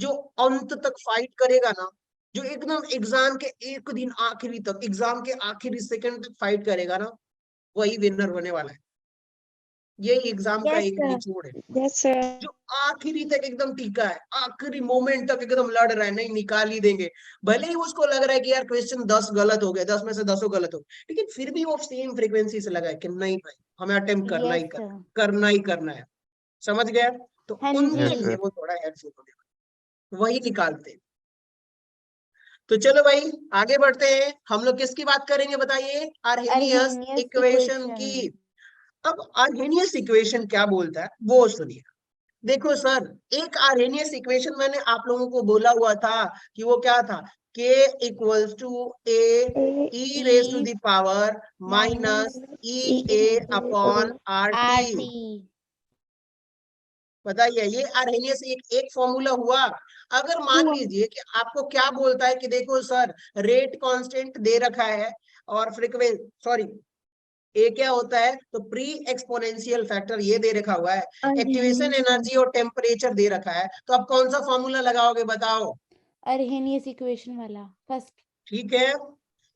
जो अंत तक फाइट करेगा ना, जो एकदम एग्जाम के एक दिन आखिरी तक, एग्जाम के आखिरी सेकंड तक फाइट करेगा ना, वही विनर होने वाला है। यही एग्जाम का एक निचोड़ है। जो आखिरी तक एकदम टीका है, आखिरी मोमेंट तक एकदम लड़ रहा है, नहीं निकाल ही देंगे, भले ही उसको लग रहा है कि यार क्वेश्चन 10 गलत हो गए, 10 में से 10 गलत हो गए, लेकिन फिर भी वो सेम फ्रीक्वेंसी से लगा है कि नहीं भाई, हमें अटेम्प्ट करना ही करना ही करना है। समझ गया? तो उनके लिए वो थोड़ा हेल्पफुल होने, वही निकालते हैं। तो चलो भाई आगे बढ़ते हैं। हम लोग किसकी बात करेंगे बताइए? आर्हेनियस इक्वेशन की। अब आर्हेनियस इक्वेशन क्या बोलता है वो सुनिए। देखो सर, एक आर्हेनियस इक्वेशन मैंने आप लोगों को बोला हुआ था कि वो क्या था, k equals to A E raise to the power minus E A upon R T. बताइए, ये आर्हेनियस एक फॉर्मूला हुआ। अगर मान लीजिए कि आपको क्या बोलता है कि देखो सर, रेट कांस्टेंट दे रखा है और फ्रीक्वेंसी, सॉरी, ए क्या होता है, तो प्री एक्सपोनेंशियल फैक्टर ये दे रखा हुआ है, एक्टिवेशन एनर्जी और टेम्परेचर दे रखा है, तो आप कौन सा फॉर्मूला लगाओगे बताओ? आर्हेनियस इक्वेशन वाला फर्स्ट। ठीक है,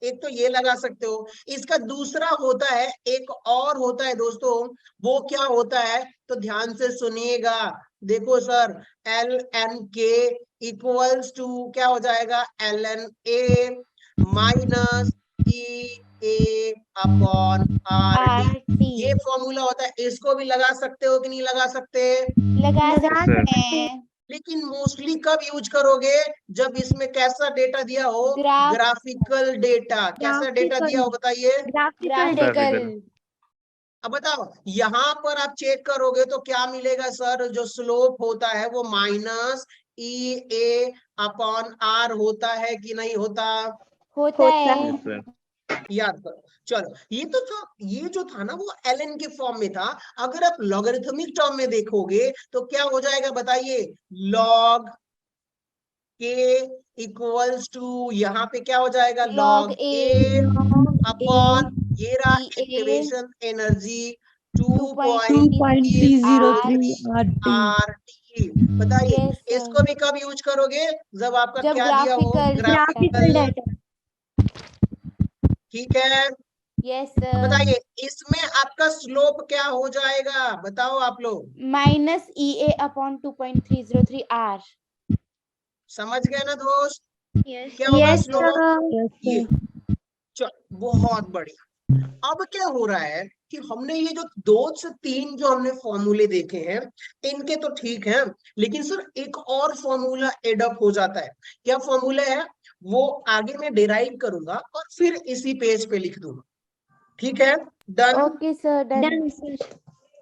एक तो ये लगा सकते हो। इसका दूसरा होता है, एक और होता है दोस्तों, वो क्या होता है, तो ध्यान से सुनिएगा। देखो sir, L N K equals to क्या हो जाएगा, L N A minus E A upon R T. ये फॉर्मूला होता है, इसको भी लगा सकते हो कि नहीं लगा सकते? लगा सकते हैं। लेकिन मोस्टली कब यूज करोगे, जब इसमें कैसा डेटा दिया हो, ग्राफिकल डेटा। कैसा डेटा दिया हो बताइए? ग्राफिकल। अब बताओ, यहाँ पर आप चेक करोगे तो क्या मिलेगा सर, जो स्लोप होता है वो minus E A upon R होता है कि नहीं होता? होता है। याद करो। चलो, ये जो था ना वो ln के फॉर्म में था। अगर आप लॉगरिथमिक टर्म में देखोगे तो क्या हो जाएगा बताइए, log k इक्वल्स टू, यहाँ पे क्या हो जाएगा, log a अपॉन ये रहा एक्टिवेशन एनर्जी 2.303 RT। बताइए, इसको भी कब यूज करोगे, जब आपका क्या दिया हो, ग्राफिकल डेटा। ठीक है, यस सर। बताइए, इसमें आपका स्लोप क्या हो जाएगा बताओ आप लोग? Minus E A upon 2.303 R. समझ गए ना दोस्त? क्या होगा स्लोप? ये बहुत बढ़िया। अब क्या हो रहा है कि हमने ये जो 2 से 3 जो हमने फॉर्मूले देखे हैं, इनके तो ठीक है, लेकिन सर एक और फॉर्मूला एडअप हो जाता है। क्या फॉर्मूला है वो आगे मैं डिराइव करूंगा और फिर इसी पेज पे लिख दूंगा। ठीक है, done? Okay sir, done sir.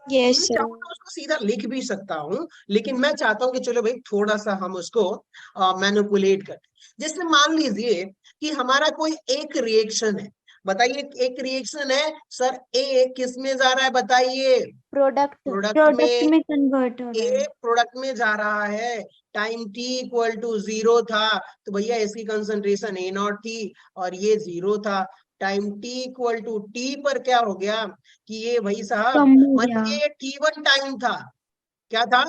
मैं चाहूँ तो उसको सीधा लिख भी सकता हूँ, लेकिन मैं चाहता हूँ कि चलो भाई थोड़ा सा हम उसको मैनिपुलेट करें। जैसे मान लीजिए कि हमारा कोई एक रिएक्शन है, बताइए, एक रिएक्शन है सर, ए किस में जा रहा है बताइए? प्रोडक्ट में कन्वर्ट हो रहा है। ए प्रोडक्ट में जा रहा है, टाइम t इक्वल टू 0 था, तो भैया इसकी कंसंट्रेशन ए नॉट थी और ये 0 था। Time t equal to T पर क्या हो गया कि ये भाई साहब, ये t1 टाइम था। क्या था?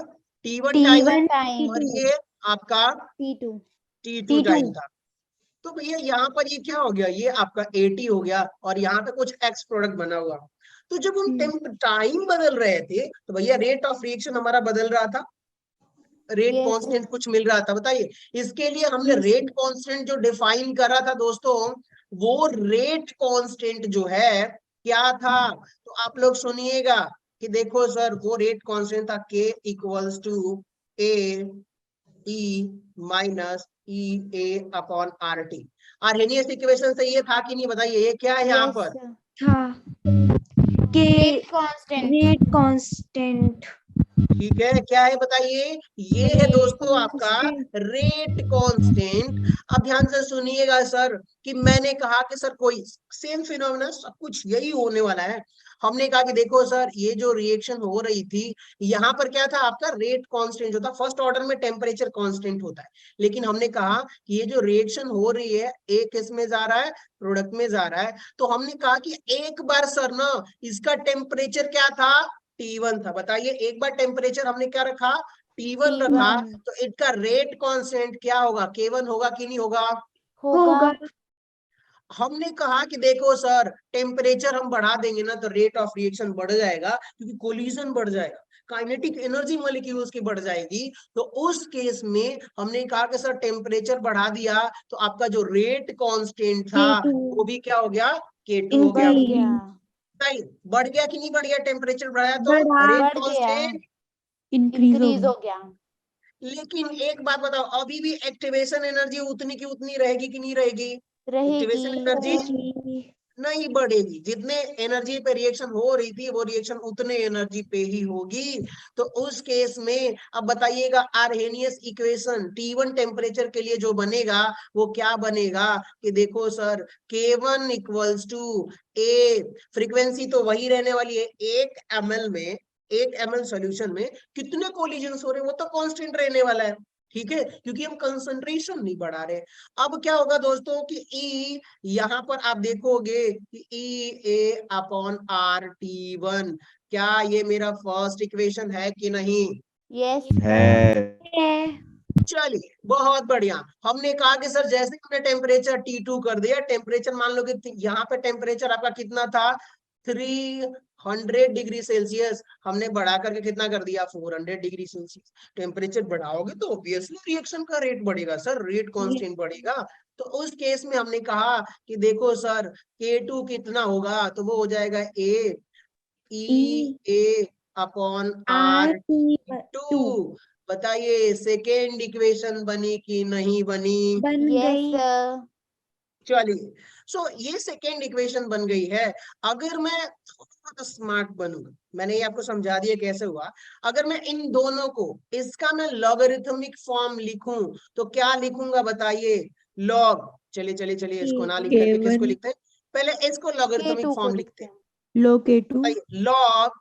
t1 टाइम, और ये आपका t2 टाइम था। तो भैया यहाँ पर ये क्या हो गया, ये आपका 80 हो गया और यहाँ पे कुछ एक्स प्रोडक्ट बना हुआ। तो जब हम टाइम बदल रहे थे तो भैया रेट ऑफ रिएक्शन हमारा बदल रहा था, रेट कांस्टेंट कुछ मिल रहा था। बताइए, इसके लिए हमने रेट कांस्टेंट जो डिफाइन करा था दोस्तों, वो रेट कांस्टेंट जो है क्या था, तो आप लोग सुनिएगा कि देखो सर, वो रेट कांस्टेंट था k equals to A E minus E A upon R T. Arrhenius equation से ये था कि नहीं बताइए, ये क्या है यहाँ पर? Rate constant. ठीक है, क्या है बताइए? ये है दोस्तों आपका रेट कांस्टेंट। अब ध्यान से सुनिएगा सर, कि मैंने कहा कि सर कोई सेम फिनोमेना, सब कुछ यही होने वाला है। हमने कहा कि देखो सर, ये जो रिएक्शन हो रही थी, यहाँ पर क्या था आपका रेट कांस्टेंट जो था, फर्स्ट ऑर्डर में टेम्परेचर कांस्टेंट होता है, लेकिन हमने कहा कि ये जो रिएक्शन हो रही है, एक किस में जा रहा है, प्रोडक्ट में जा रहा है। तो हमने कहा कि एक बार सर ना, इसका टेम्परेचर क्या था, T1 था। बताइए एक बार टेम्परेचर हमने क्या रखा, T1 रखा, तो इसका रेट कांस्टेंट क्या होगा, K1 होगा कि नहीं होगा? होगा। हमने कहा कि देखो सर टेम्परेचर हम बढ़ा देंगे ना तो रेट ऑफ रिएक्शन बढ़ जाएगा, क्योंकि कोलिजन बढ़ जाएगा, काइनेटिक एनर्जी मॉलिक्यूल्स की बढ़ जाएगी। तो उस केस में हमने कहा कि सर टेम्परेचर बढ़ा दिया तो आपका जो रेट कांस्टेंट था वो भी क्या हो गया, K2 हो गया। बढ़ गया। बढ़ गया कि नहीं बढ़ गया, टेम्परेचर बढ़ाया तो रेट बढ़ गया, कांस्टेंट इंक्रीज हो गया। लेकिन एक बात बताओ, अभी भी एक्टिवेशन एनर्जी उतनी की उतनी रहेगी कि नहीं रहेगी? एक्टिवेशन एनर्जी रहेगी। नहीं बढ़ेगी, जितने एनर्जी पे रिएक्शन हो रही थी वो रिएक्शन उतने एनर्जी पे ही होगी। तो उस केस में अब बताइएगा आर्हेनियस इक्वेशन T1 टेम्परेचर के लिए जो बनेगा वो क्या बनेगा, कि देखो sir K1 equals to A, frequency तो वही रहने वाली है, 1 ml में 1 ml सॉल्यूशन में कितने कोलिजन्स हो रहे हैं वो तो कांस्टेंट रहने वाला है, ठीक है, क्योंकि हम कंसंट्रेशन नहीं बढ़ा रहे। अब क्या होगा दोस्तों कि E यहाँ पर आप देखोगे कि EA/R/T1, क्या ये मेरा फर्स्ट इक्वेशन है कि नहीं? यस है। चलिए बहुत बढ़िया। हमने कहा कि सर जैसे हमने टेम्परेचर T2 कर दिया, टेम्परेचर मान लो कि यहाँ पे टेम्परेचर आपका कितना था, 300 डिग्री सेल्सियस, हमने बढ़ा करके कितना कर दिया, 400 डिग्री सेल्सियस। टेम्परेचर बढ़ाओगे तो ऑब्वियसली रिएक्शन का रेट बढ़ेगा सर, रेट कांस्टेंट बढ़ेगा। तो उस केस में हमने कहा कि देखो सर K2 कितना होगा, तो वो हो जाएगा EA/R/T2। बताइए सेकेंड इक्वेशन बनी कि नहीं बनी? यस चलिए ये सेकेंड इक्वेशन बन गई है। अगर मैं थोड़ा स्मार्ट बनूंगा, मैंने ये आपको समझा दिया कैसे हुआ, अगर मैं इन दोनों को इसका मैं लॉगरिथमिक फॉर्म लिखूं तो क्या लिखूंगा बताइए, लॉग, चलिए चलिए चलिए इसको ना लिख करके किसको लिखते हैं, पहले इसको लॉगरिथमिक K2 को फॉर्म लिखते लिखते हैं। हैं। लॉग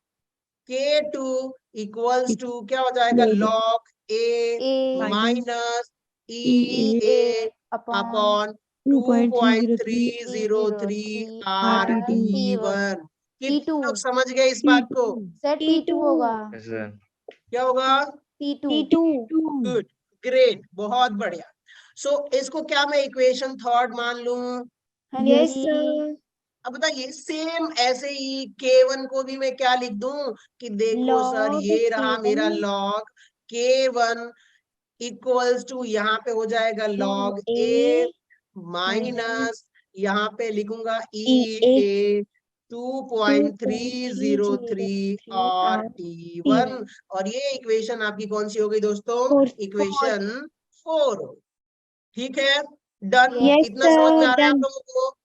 K2 इक्वल्स टू क्या हो जाएगा, log A A minus E EA upon upon 2.303 RT1। कितने लोग समझ गए इस बात को? सर T2 होगा। सर क्या होगा? T2 गुड, ग्रेट, बहुत बढ़िया। इसको क्या मैं इक्वेशन थर्ड मान लूं? यस अब बताइए सेम ऐसे ही K1 को भी मैं क्या लिख दूं कि देखो सर ये रहा मेरा लॉग K1 इक्वल्स टू यहाँ पे हो जाएगा लॉग ए माइनस यहाँ पे लिखूंगा EA 2.303 RT1। और ये इक्वेशन आपकी कौन सी हो गई दोस्तों? इक्वेशन 4। ठीक है, डन। इतना समझ में आ रहा है आप लोगों को?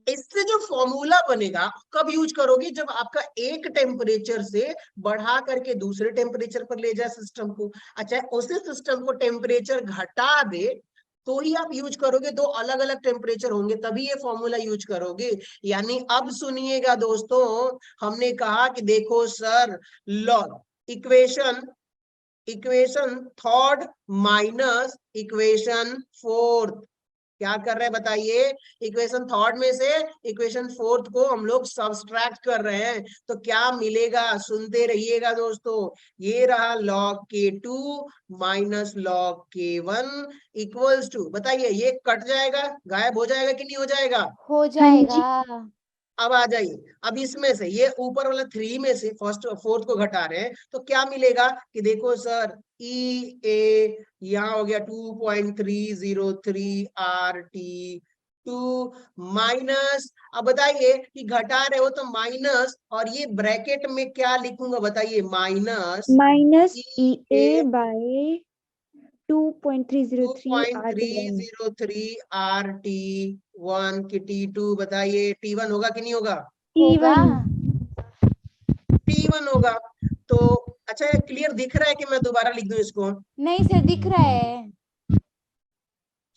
इससे जो फॉर्मूला बनेगा कब यूज करोगे, जब आपका एक टेम्परेचर से बढ़ा करके दूसरे टेम्परेचर पर ले जाए सिस्टम को। अच्छा उसी सिस्टम को टेम्परेचर घटा दे तो ही आप यूज करोगे, दो अलग अलग टेम्परेचर होंगे तभी ये फॉर्मूला यूज करोगे। यानी अब सुनिएगा दोस्तों, हमने कहा कि देखो sir log equation third minus equation fourth, क्या कर रहे हैं बताइए, इक्वेशन थर्ड में से इक्वेशन फोर्थ को हम लोग सब्सट्रैक्ट कर रहे हैं। तो क्या मिलेगा, सुनते रहिएगा दोस्तों, ये रहा log K2 minus log K1 equals to, बताइए ये कट जाएगा, गायब हो जाएगा कि नहीं हो जाएगा? हो जाएगा। अब आ जाइए, अब इसमें से ये ऊपर वाला 3 में से फर्स्ट फोर्थ को घटा रहे हैं तो क्या मिलेगा कि देखो सर EA यहाँ हो गया 2.303 RT2 माइनस, अब बताइए कि घटा रहे हो तो माइनस, और ये ब्रैकेट में क्या लिखूंगा बताइए, माइनस EA बाय 2.303 RT1 की T2, बताइए T1 होगा कि नहीं होगा? होगा। T1 होगा। तो अच्छा क्लियर दिख रहा है कि मैं दोबारा लिख दूं इसको? नहीं सर दिख रहा है।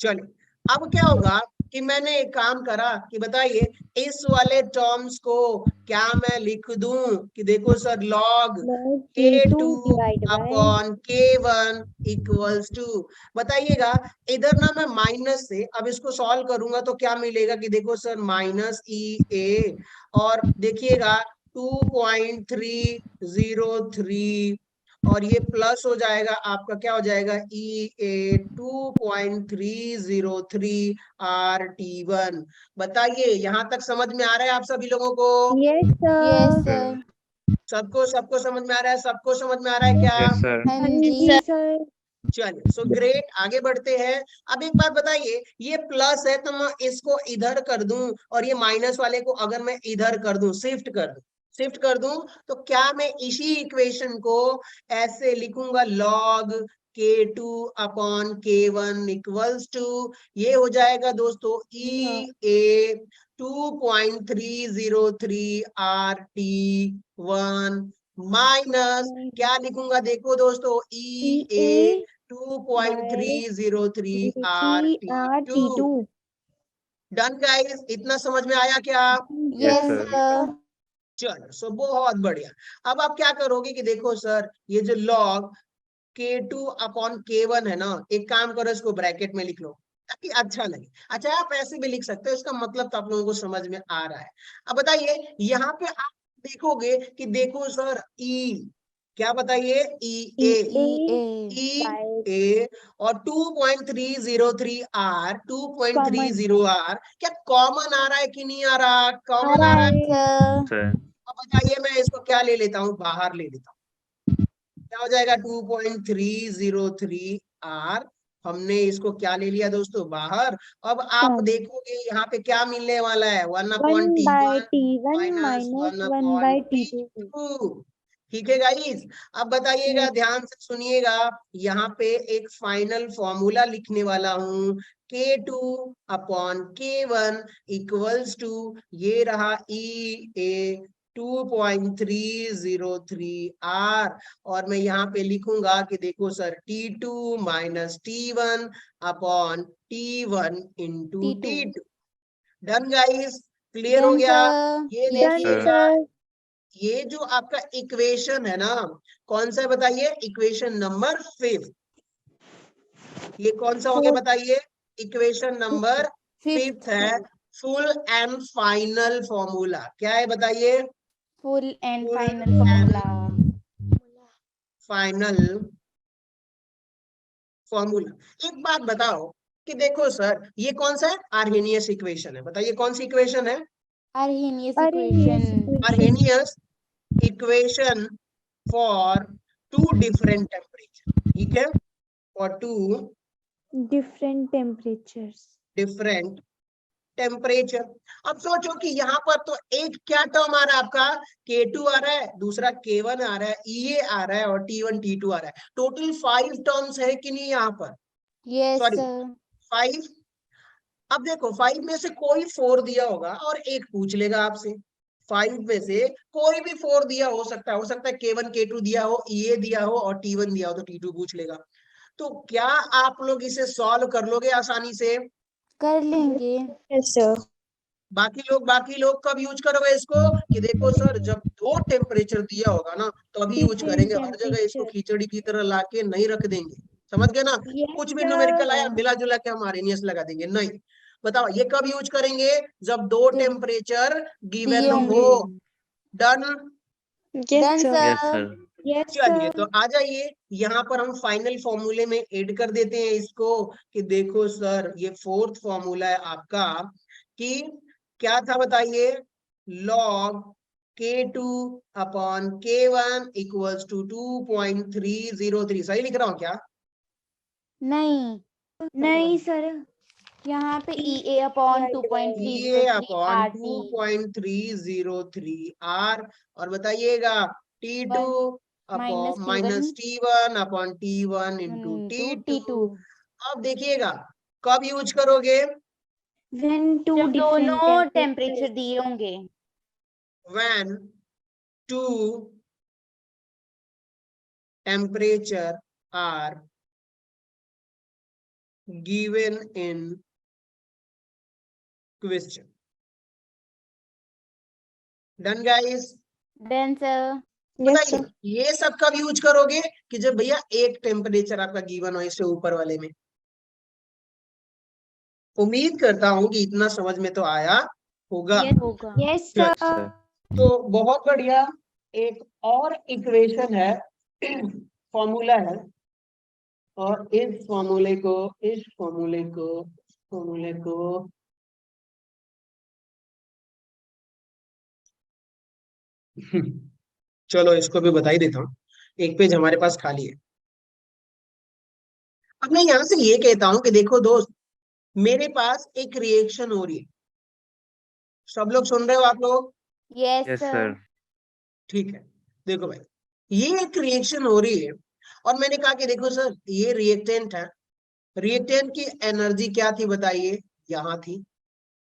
चलिए अब क्या होगा कि मैंने एक काम करा कि बताइए इस वाले टर्म्स को क्या मैं लिख दूं कि देखो sir log K2 upon K1 equals to, बताइएगा इधर ना मैं माइनस से अब इसको सॉल्व करूंगा तो क्या मिलेगा कि देखो सर माइनस EA, और देखिएगा 2.303 और ये प्लस हो जाएगा आपका, क्या हो जाएगा, EA 2.303 RT1। बताइए यहाँ तक समझ में आ रहा है आप सभी लोगों को? Yes Yes, sir. sir. सबको समझ में आ रहा है? सबको समझ में आ रहा है क्या? Yes, sir. हाँ जी जी. सर। चलिए, सो ग्रेट, आगे बढ़ते हैं। अब एक बात बताइए, ये प्लस है तो मैं इसको इधर कर दूं और ये माइनस वाले को अगर मैं इधर कर दूं, शिफ्ट कर दूं, तो क्या मैं इसी इक्वेशन को ऐसे लिखूंगा, log K2 upon K1 equals to, ये हो जाएगा दोस्तों EA 2.303 RT1 माइनस, क्या लिखूंगा देखो दोस्तों, EA 2.303 RT2। डन गाइस, इतना समझ में आया क्या? Yes, sir. sir. चलो, सो बहुत बढ़िया। अब आप क्या करोगे कि देखो सर, ये जो log K2 अपॉन K1 है ना, एक काम करो, इसको ब्रैकेट में लिख लो ताकि अच्छा लगे। अच्छा, आप ऐसे भी लिख सकते हो, इसका मतलब तो आप लोगों को समझ में आ रहा है। अब बताइए, यहाँ पे आप देखोगे कि देखो सर, E, क्या बताइए, EA और 2.303 R 2.30 R, क्या कॉमन आ रहा है कि नहीं आ रहा? कॉमन आ रहा है। Sir. अब बताइए, मैं इसको क्या ले लेता हूँ, बाहर ले लेता हूँ, क्या हो जाएगा 2.303 R। हमने इसको क्या ले लिया दोस्तों, बाहर। अब आप देखोगे यहाँ पे क्या मिलने वाला है, 1/T1 माइनस 1/T2। ठीक है गाइस? अब बताइएगा, ध्यान से सुनिएगा, यहाँ पे एक फाइनल फॉर्मूला लिखने वाला हूँ, K2 upon K1 equals to, ये रहा EA 2.303 R, और मैं यहाँ पे लिखूंगा कि देखो sir, T2 minus T1 upon T1 into T2। Done guys? Clear हो गया? ये देखिएगा, ये जो आपका इक्वेशन है ना, कौन सा है बताइए, इक्वेशन नंबर 5। ये कौन सा हो गया बताइए, इक्वेशन नंबर 5 है। फुल एंड फाइनल फॉर्मूला क्या है बताइए? Full and Full final and formula. Final formula. एक बात बताओ कि देखो सर, ये कौन सा है, आर्हेनियस इक्वेशन है। बताइए कौन सी इक्वेशन है? Arrhenius equation. Arrhenius equation for two different temperature. ठीक है, for two different temperatures. Different temperature. अब सोचो कि यहाँ पर तो एक क्या टर्म आ रहा है आपका, K2 आ रहा है, दूसरा K1 आ रहा है, EA आ रहा है और T1 T2 आ रहा है। टोटल 5 टर्म्स है कि नहीं यहाँ पर? Yes sorry, sir. 5। अब देखो, 5 में से कोई 4 दिया होगा और एक पूछ लेगा आपसे। 5 में से कोई भी 4 दिया हो सकता है K1 K2 दिया हो, EA दिया हो और T1 दिया हो, तो T2 पूछ लेगा। तो क्या आप लोग इसे सॉल्व कर लोगे आसानी से? कर लेंगे। Yes, sir. बाकी लोग कब यूज करोगे इसको, कि देखो सर, जब 2 टेम्परेचर दिया होगा ना तभी यूज करेंगे, हर जगह इसको खिचड़ी की तरह लाके नहीं रख देंगे। समझ गए ना? कुछ भी न्यूमेरिकल आया, मिला जुला के हम आरएनएस लगा देंगे, नहीं। बताओ ये कब यूज करेंगे, जब 2 टेम्परेचर गिवन हो। Done? Yes, sir. Yes, sir. चलिए, तो आ जाइए, यहाँ पर हम फाइनल फॉर्मूले में ऐड कर देते हैं इसको, कि देखो सर, ये 4th फॉर्मूला है आपका, कि क्या था बताइए, log K2 upon K1 equals to 2.303। सही लिख रहा हूँ क्या? नहीं सर, यहाँ पे EA upon EA 2.303 upon RT 2.303 R, और बताइएगा T2 upon minus T1 upon T1 into T2। अब देखिएगा कब यूज करोगे, जब दोनों टेम्परेचर दिए होंगे। when two temperature are given in question. Done guys? Done sir. Yes, sir. बताइए ये सब कब यूज करोगे, कि जब भैया एक टेम्परेचर आपका गिवन हो इससे ऊपर वाले में। उम्मीद करता हूं कि इतना समझ में तो आया होगा। होगा। Yes, Yes, sir. sir. तो बहुत बढ़िया, एक और इक्वेशन है, फॉर्मूला है, और इस फॉर्मूले को चलो इसको भी बता ही देता हूँ, एक पेज हमारे पास खाली है। अब मैं यहां से ये कहता हूं कि देखो दोस्त, मेरे पास एक रिएक्शन हो रही है, सब लोग सुन रहे हो आप लोग? Yes, Yes, sir. sir. ठीक है, देखो भाई, ये एक रिएक्शन हो रही है, और मैंने कहा कि देखो सर ये रिएक्टेंट है, रिएक्टेंट की एनर्जी क्या थी बताइए, यहाँ थी,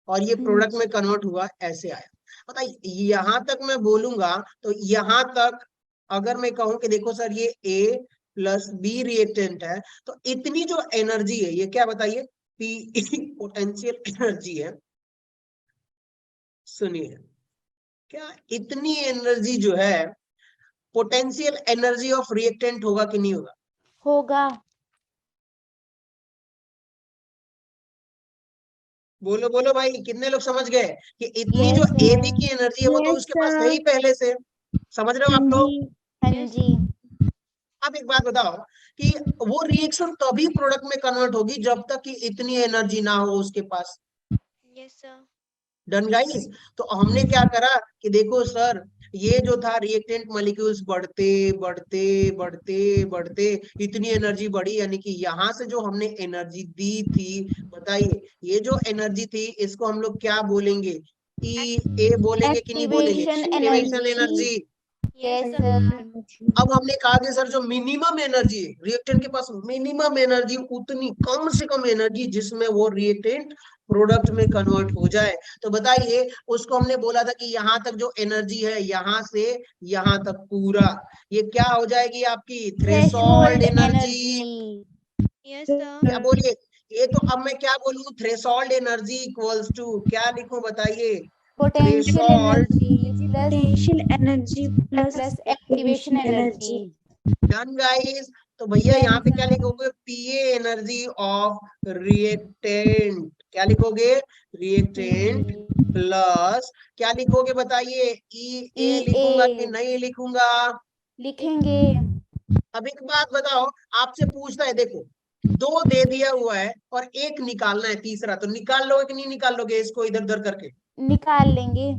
और ये प्रोडक्ट में कन्वर्ट हुआ, ऐसे आया। बताइए, यहां तक मैं बोलूंगा तो यहां तक अगर मैं कहूं कि देखो सर ये A प्लस बी रिएक्टेंट है, तो इतनी जो एनर्जी है ये क्या बताइए, पी पोटेंशियल एनर्जी है। सुनिए, क्या इतनी एनर्जी जो है पोटेंशियल एनर्जी ऑफ रिएक्टेंट होगा कि नहीं होगा? होगा। बोलो बोलो भाई, कितने लोग समझ गए कि इतनी Yes, जो sir. ए बी की एनर्जी है वो तो Yes, उसके पास sir. है ही पहले से, समझ रहे हो आप लोग? हाँ जी। अब एक बात बताओ कि वो रिएक्शन तभी प्रोडक्ट में कन्वर्ट होगी जब तक कि इतनी एनर्जी ना हो उसके पास। Yes, sir. Done guys? तो हमने क्या करा कि देखो सर, ये जो था रिएक्टेंट मॉलिक्यूल्स बढ़ते बढ़ते बढ़ते बढ़ते इतनी एनर्जी बढ़ी, यानी कि यहाँ से जो हमने एनर्जी दी थी, बताइए ये जो एनर्जी थी इसको हम लोग क्या बोलेंगे? ई ए बोलेंगे कि नहीं बोलेंगे? Activation activation energy. Energy. Yes, sir. अब हमने कहा कि सर जो मिनिमम एनर्जी है रिएक्टेंट के पास, मिनिमम एनर्जी उतनी कम से कम एनर्जी जिसमें वो रिएक्टेंट प्रोडक्ट में कन्वर्ट हो जाए, तो बताइए उसको हमने बोला था कि यहाँ तक जो एनर्जी है यहाँ से यहाँ तक पूरा, ये क्या हो जाएगी आपकी threshold Threshold energy. energy. Yes, sir. क्या बोलिए? ये तो अब मैं क्या बोलूं, थ्रेशोल्ड एनर्जी इक्वल्स टू क्या लिखूं बताइए? Potential threshold. energy plus Potential energy plus activation activation energy. energy. Done guys? तो भैया यहाँ पे क्या लिखोगे? पीए एनर्जी ऑफ रिएक्टेंट, क्या लिखोगे? रिएक्टेंट प्लस क्या लिखोगे बताइए? ई ए लिखूंगा कि EA नहीं लिखूंगा? लिखेंगे। अब एक बात बताओ, आपसे पूछता है, देखो दो दे दिया हुआ है और एक निकालना है तीसरा, तो निकाल लोगे कि नहीं निकाल लोगे इसको इधर उधर करके? निकाल लेंगे।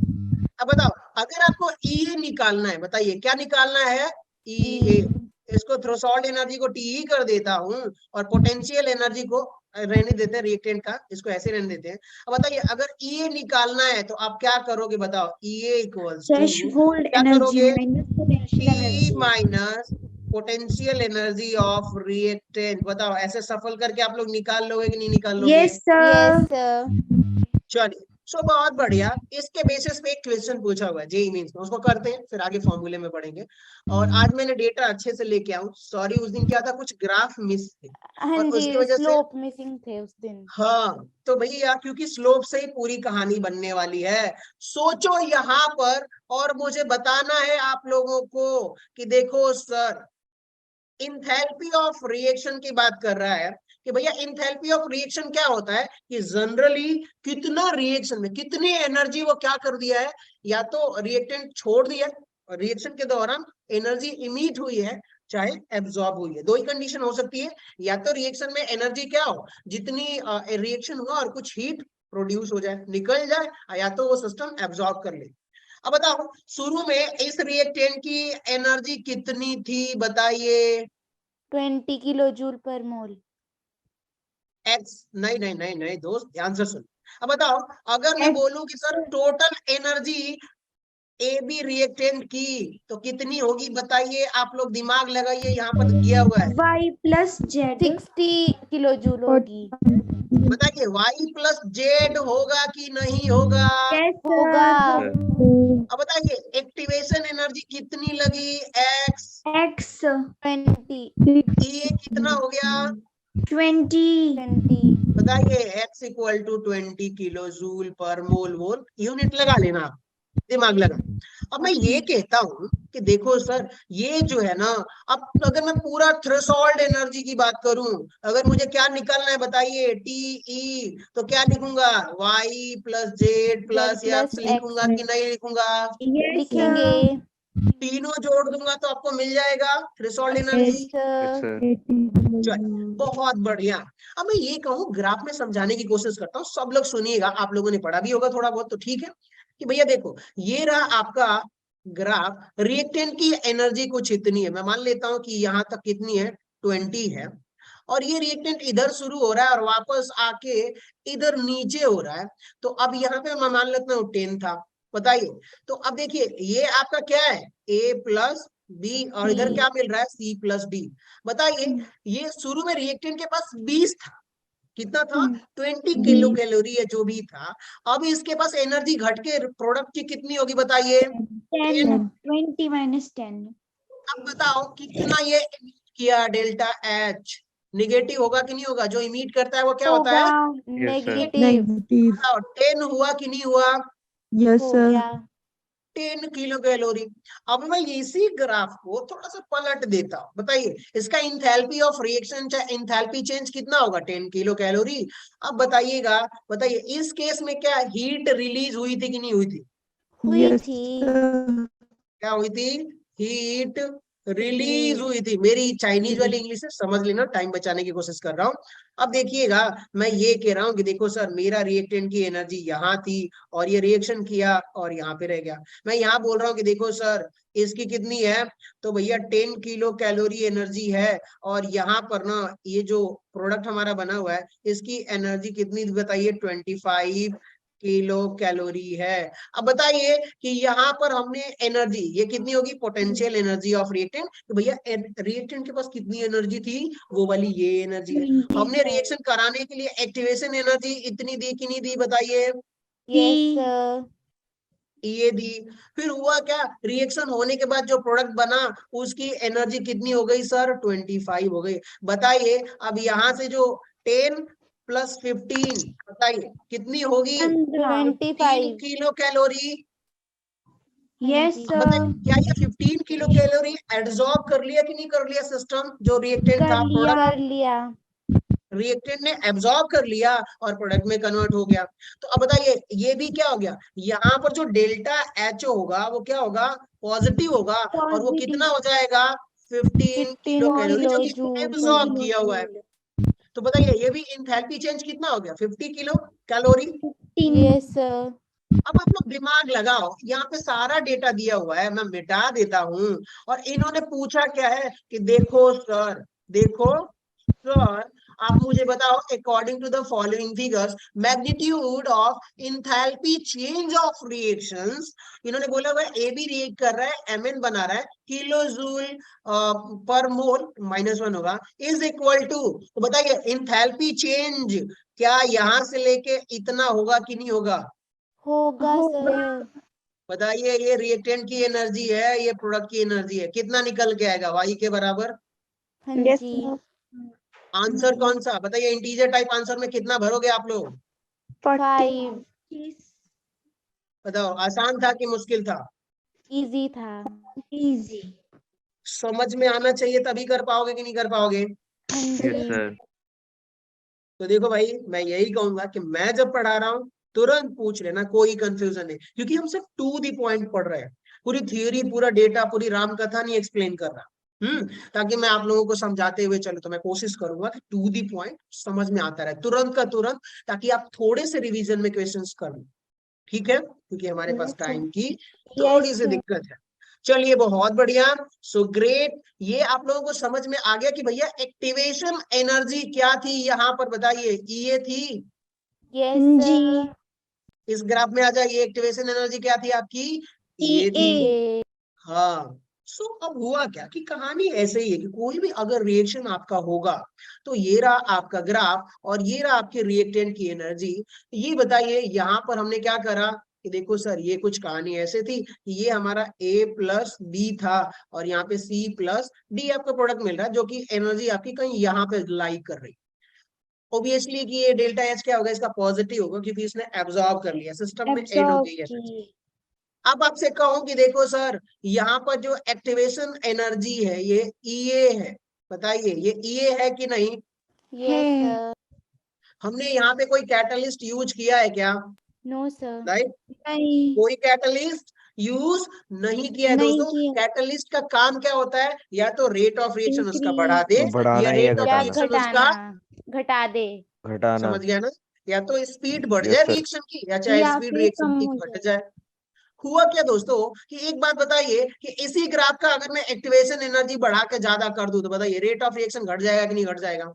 अब बताओ, अगर आपको ई निकालना है, बताइए क्या निकालना है? ई E. इसको थ्रेशोल्ड एनर्जी को टी कर देता हूं, और पोटेंशियल एनर्जी को रहने देते हैं रिएक्टेंट का, इसको ऐसे रहने देते हैं। अब बताइए अगर ई निकालना है तो आप क्या करोगे बताओ? ई इक्वल्स टू Threshold क्या energy करोगे? minus potential T energy. Minus potential energy of reactant. बताओ ऐसे सफल करके आप लोग निकाल लोगे कि नहीं निकाल लोगे? Yes, sir. Yes, sir. चलिए, सो बहुत बढ़िया। इसके बेसिस पे एक क्वेश्चन पूछा हुआ है जेईई मेंस में, उसको करते हैं फिर आगे फॉर्मूले में पढ़ेंगे। और आज मैंने डेटा अच्छे से लेके आऊं, सॉरी उस दिन क्या था, कुछ ग्राफ मिस थे हाँ और जी, उसकी वजह से, स्लोप मिसिंग थे उस दिन। हाँ तो भैया क्योंकि स्लोप से ही पूरी कहानी बनने वाली है, सोचो यहाँ पर, और मुझे बताना है आप लोगों को कि देखो सर इंथैल्पी ऑफ रिएक्शन की बात कर रहा है कि भैया इंथैल्पी ऑफ रिएक्शन क्या होता है कि जनरली कितना रिएक्शन में कितनी एनर्जी वो क्या कर दिया है, या तो रिएक्टेंट छोड़ दिया और रिएक्शन के दौरान एनर्जी इमिट हुई है, चाहे एब्जॉर्ब हुई है। दो ही कंडीशन हो सकती है, या तो रिएक्शन में एनर्जी क्या हो, जितनी रिएक्शन हुआ और कुछ हीट प्रोड्यूस हो जाए, निकल जाए, या तो वो सिस्टम एब्जॉर्ब कर ले। अब बताओ शुरू में इस रिएक्टेंट की एनर्जी कितनी थी बताइए? 20 किलो जूल पर मोल। एक्स, नहीं नहीं नहीं नहीं दोस्त, ध्यान से सुन। अब बताओ अगर मैं बोलूं कि sir total energy A B reactant की तो कितनी होगी बताइए? आप लोग दिमाग लगाइए, यहाँ पर दिया हुआ है, Y plus Z. 60 kilo joule होगी। बताइए y प्लस जेड होगा कि नहीं होगा? Yes, होगा। sir. अब बताइए एक्टिवेशन एनर्जी कितनी लगी? एक्स। X 20 ये कितना हो गया? 20. बताइए x equal to 20 kilo joule per mole. Mole unit लगा लेना आप, दिमाग लगा। अब मैं ये कहता हूं कि देखो सर, ये जो है ना, अब अगर मैं पूरा थ्रेशोल्ड एनर्जी की बात करूं, अगर मुझे क्या निकालना है बताइए, टी ई, तो क्या लिखूंगा, Y plus Z plus X लिखूंगा कि नहीं लिखूंगा? Yes, लिखेंगे। तीनों जोड़ दूंगा तो आपको मिल जाएगा threshold yes energy. Yes, sir. sir. चल, बहुत बढ़िया। अब मैं ये कहूँ, ग्राफ में समझाने की कोशिश करता हूँ, सब लोग सुनिएगा, आप लोगों ने पढ़ा भी होगा थोड़ा बहुत तो ठीक है, कि भैया देखो ये रहा आपका ग्राफ, रिएक्टेंट की एनर्जी कुछ इतनी है, मैं मान लेता हूँ कि यहाँ तक कितनी है, 20 है, और ये रिएक्टेंट इधर शुरू हो रहा है और वापस आके इधर नीचे हो रहा है, तो अब यहाँ पे मैं मान लेता हूँ 10 था, बताइए। तो अब देखिए ये आपका क्या है, ए प्लस बी, और इधर क्या मिल रहा है, सी प्लस डी। बताइए, ये शुरू में रिएक्टेंट के पास 20 था, कितना था, 20 किलो कैलोरी है जो भी था। अब इसके पास एनर्जी घट के प्रोडक्ट की कितनी होगी बताइए, 10, 20 minus 10. अब बताओ कितना ये emit किया, डेल्टा एच निगेटिव होगा कि नहीं होगा, जो इमिट करता है वो क्या होता है, होगा Yes, sir. नेगेटिव। Negative. बताओ 10 हुआ कि नहीं हुआ, Yes, हो sir. गया। 10 किलो कैलोरी। अब मैं इसी ग्राफ को थोड़ा सा पलट देता हूँ, बताइए इसका इंथैल्पी ऑफ रिएक्शन चाहे इंथैल्पी चेंज कितना होगा, 10 किलो कैलोरी। अब बताइएगा, बताइए इस केस में क्या हीट रिलीज हुई थी कि नहीं हुई थी, हुई Yes, थी। sir. क्या हुई थी, हीट रिलीज हुई थी। मेरी चाइनीज वाली इंग्लिश है, समझ लेना, टाइम बचाने की कोशिश कर रहा हूँ। अब देखिएगा, मैं ये कह रहा हूँ कि देखो सर, मेरा रिएक्टेंट की एनर्जी यहाँ थी और ये रिएक्शन किया और यहाँ पे रह गया। मैं यहाँ बोल रहा हूँ कि देखो सर, इसकी कितनी है, तो भैया 10 किलो कैलोरी एनर्जी है, और यहाँ पर ना ये जो प्रोडक्ट हमारा बना हुआ है इसकी एनर्जी कितनी बताइए, 25 किलो कैलोरी है। अब बताइए कि यहाँ पर हमने एनर्जी, ये कितनी होगी, पोटेंशियल एनर्जी ऑफ रिएक्टेंट, तो भैया रिएक्टेंट के पास कितनी एनर्जी थी, वो वाली ये एनर्जी है। हमने रिएक्शन कराने के लिए एक्टिवेशन एनर्जी इतनी दी कि नहीं दी बताइए, यस सर। ये दी। फिर हुआ क्या, रिएक्शन होने के बाद जो प्रोडक्ट बना उसकी एनर्जी कितनी हो गई सर, 25 हो गई। बताइए अब यहाँ से जो 10 प्लस 15 बताइए कितनी होगी, 15 25। Kilo calorie. Yes, बताइए sir. क्या ये 15 किलो कैलोरी एब्जॉर्ब कर लिया कि नहीं कर लिया सिस्टम, जो रिएक्टेंट था, कर प्रोडक्ट कर लिया। रिएक्टेंट ने एब्जॉर्ब कर लिया और प्रोडक्ट में कन्वर्ट हो गया। तो अब बताइए ये भी क्या हो गया, यहाँ पर जो डेल्टा एच होगा वो क्या होगा, पॉजिटिव होगा, और वो कितना हो जाएगा, 15 किलो 15 कैलोरी, जो किलो कि जूल। एब्जॉर्ब किया हुआ है। तो बताइए ये भी इंथैल्पी चेंज कितना हो गया, 50 किलो कैलोरी। Yes sir. अब आप लोग दिमाग लगाओ, यहाँ पे सारा डेटा दिया हुआ है, मैं मिटा देता हूँ। और इन्होंने पूछा क्या है कि देखो सर, देखो सर, आप मुझे बताओ according to the following figures magnitude of enthalpy change of reactions. इन्होंने बोला हुआ ए बी रिएक्ट कर रहा है, एमएन बना रहा है, किलो जूल पर मोल -1 होगा, इज इक्वल टू, तो बताइए इंथैल्पी चेंज क्या यहाँ से लेके इतना होगा कि नहीं होगा, होगा सर। बताइए। ये रिएक्टेंट की एनर्जी है, ये प्रोडक्ट की एनर्जी है, कितना निकल के आएगा, वाई के बराबर। हाँ जी। आंसर कौन सा बताइए, इंटीजर टाइप आंसर में कितना भरोगे आप लोग, 5। बताओ, आसान था कि मुश्किल था, इजी था। Easy. समझ में आना चाहिए तभी कर पाओगे कि नहीं कर पाओगे। हाँ Yes, जी। sir. तो देखो भाई, मैं यही कहूंगा कि मैं जब पढ़ा रहा हूँ तुरंत पूछ लेना, कोई कंफ्यूजन नहीं, क्योंकि हम सिर्फ टू दी पॉइंट पढ़ रहे हैं, पूरी थियोरी पूरा डेटा पूरी राम कथा नहीं एक्सप्लेन कर रहा। ताकि मैं आप लोगों को समझाते हुए चलूं, तो मैं कोशिश करूंगा कि टू दी पॉइंट समझ में आता रहे, तुरंत का तुरंत, ताकि आप थोड़े से रिवीजन में क्वेश्चंस कर लो, ठीक है, क्योंकि हमारे पास टाइम की थोड़ी सी दिक्कत है। चलिए बहुत बढ़िया, सो ग्रेट, ये आप लोगों को समझ में आ गया कि भैया एक्टिवेशन एनर्जी क्या थी, यहाँ पर बताइए, ये थी, यस सर। इस ग्राफ में आ जाइए, एक्टिवेशन एनर्जी क्या थी आपकी, ये थी। ये हाँ, सो अब हुआ क्या कि कहानी ऐसे ही है कि कोई भी अगर रिएक्शन आपका होगा, तो ये रहा आपका ग्राफ और ये रहा आपके रिएक्टेंट की एनर्जी। ये बताइए यहाँ पर हमने क्या करा कि देखो सर, ये कुछ कहानी ऐसे थी कि ये हमारा A प्लस बी था और यहाँ पे C प्लस डी आपका प्रोडक्ट मिल रहा है, जो कि एनर्जी आपकी कहीं यहाँ पे लाई कर रही। ऑब्वियसली कि ये डेल्टा एच क्या होगा, इसका पॉजिटिव होगा, क्योंकि इसने एब्जॉर्ब कर लिया, सिस्टम में एड हो गई है। अब आपसे कहूं कि देखो सर, यहाँ पर जो एक्टिवेशन एनर्जी है ये ईए है, बताइए ये ईए है कि नहीं? Yes, है। sir. हमने यहाँ पे कोई कैटलिस्ट यूज किया है क्या? No, sir. राइट, नहीं, कोई कैटलिस्ट यूज नहीं किया है नहीं दोस्तों। किया। कैटलिस्ट का काम क्या होता है? या तो रेट ऑफ रिएक्शन उसका Increase। बढ़ा दे, बढ़ाना या या रेट ऑफ या घटाना। रिएक्शन उसका, घटाना, घटा दे। घटाना। समझ गया ना, या तो स्पीड बढ़ यस जाए सर। रिएक्शन की, या चाहे या स्पीड फिर रिएक्शन कम की हो घट जाए। जाए। हुआ क्या दोस्तों कि एक बात बताइए कि इसी ग्राफ का अगर मैं एक्टिवेशन एनर्जी बढ़ा के ज्यादा कर दूं तो बताइए रेट ऑफ रिएक्शन घट जाएगा कि नहीं घट जाएगा?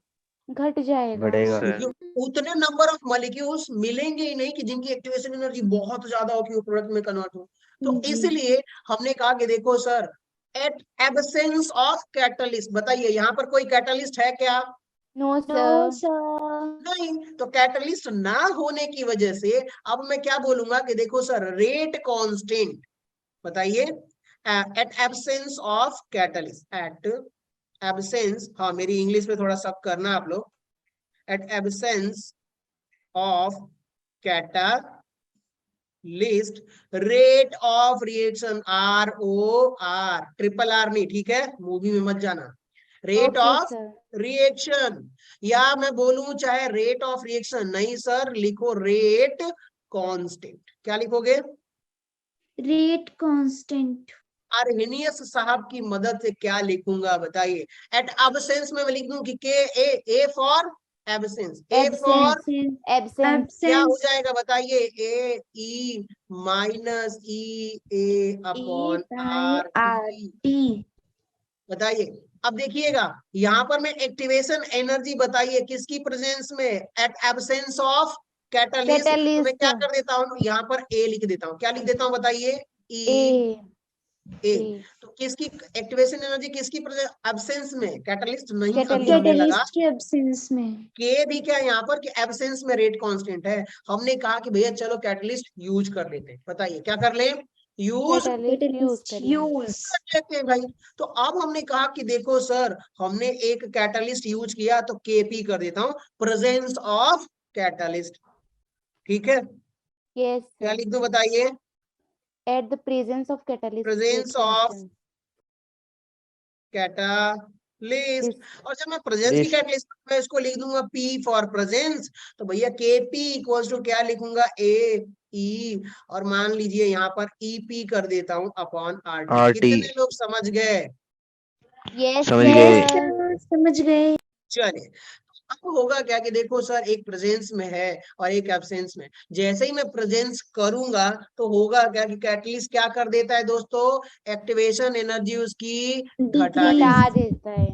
घट जाएगा। बढ़ेगा। क्योंकि उतने नंबर ऑफ मॉलिक्यूल्स मिलेंगे ही नहीं कि जिनकी एक्टिवेशन एनर्जी बहुत ज्यादा हो कि वो प्रोडक्ट में कन्वर्ट हो। तो जी। इसलिए हमने कहा कि देखो sir, at absence of catalyst, बताइए यहाँ पर कोई कैटलिस्ट है क्या? No, no sir. सर। नहीं। तो कैटलिस्ट ना होने की वजह से अब मैं क्या बोलूंगा कि देखो सर, रेट कांस्टेंट, बताइए at absence of catalyst, at absence, हाँ मेरी इंग्लिश में थोड़ा सब करना आप लोग, at absence of catalyst rate of reaction, ROR, triple R नहीं, ठीक है, मूवी में मत जाना, rate Okay, of sir. Reaction, या मैं बोलूं चाहे रेट ऑफ रिएक्शन, नहीं सर, लिखो रेट कांस्टेंट। क्या लिखोगे? Rate constant. आर्हेनियस साहब की मदद से क्या लिखूंगा बताइए? एट एब्सेंस में मैं लिख दूं कि K A for absence, A for Absent. क्या हो एब्सेंस। जाएगा बताइए? A E minus E A upon R R T, T. बताइए। अब देखिएगा यहाँ पर मैं एक्टिवेशन एनर्जी बताइए किसकी प्रेजेंस में? At absence of catalyst. तो मैं Catalyst. क्या कर देता हूँ, यहाँ पर ए लिख देता हूँ। क्या लिख देता हूँ बताइए? ई A. ए। A. तो किसकी एक्टिवेशन एनर्जी, किसकी एब्सेंस में? कैटलिस्ट नहीं, अभी Catalyst. हमने लगा कैटलिस्ट के एब्सेंस में। के भी क्या यहाँ पर कि एब्सेंस में रेट कांस्टेंट है। हमने कहा कि भैया चलो कैटलिस्ट यूज कर लेते हैं, बताइए क्या कर ले? यूज Catalyst use कैटलिस्ट करें। यूज। कर लेते हैं भाई। तो अब हमने कहा कि देखो सर, हमने एक कैटलिस्ट यूज किया तो केपी कर देता हूँ, प्रेजेंस ऑफ कैटलिस्ट, ठीक है। Yes, क्या sir. लिख दो बताइए? At the presence of catalyst. Presence rate of constant. Catalyst. This- और जब मैं प्रेजेंस की कैटलिस्ट मैं इसको लिख दूंगा P फॉर प्रेजेंस, तो भैया KP इक्वल्स टू क्या लिखूंगा? A E, और मान लीजिए यहाँ पर EP कर देता हूँ अपॉन RT। RT। कितने लोग समझ गए? Yes, समझ sir. गए। समझ गए। चलिए, अब होगा क्या कि देखो सर, एक प्रेजेंस में है और एक एब्सेंस में। जैसे ही मैं प्रेजेंस करूंगा तो होगा क्या कि कैटलिस्ट क्या कर देता है दोस्तों? एक्टिवेशन एनर्जी उसकी घटा देता घटा है। देता है।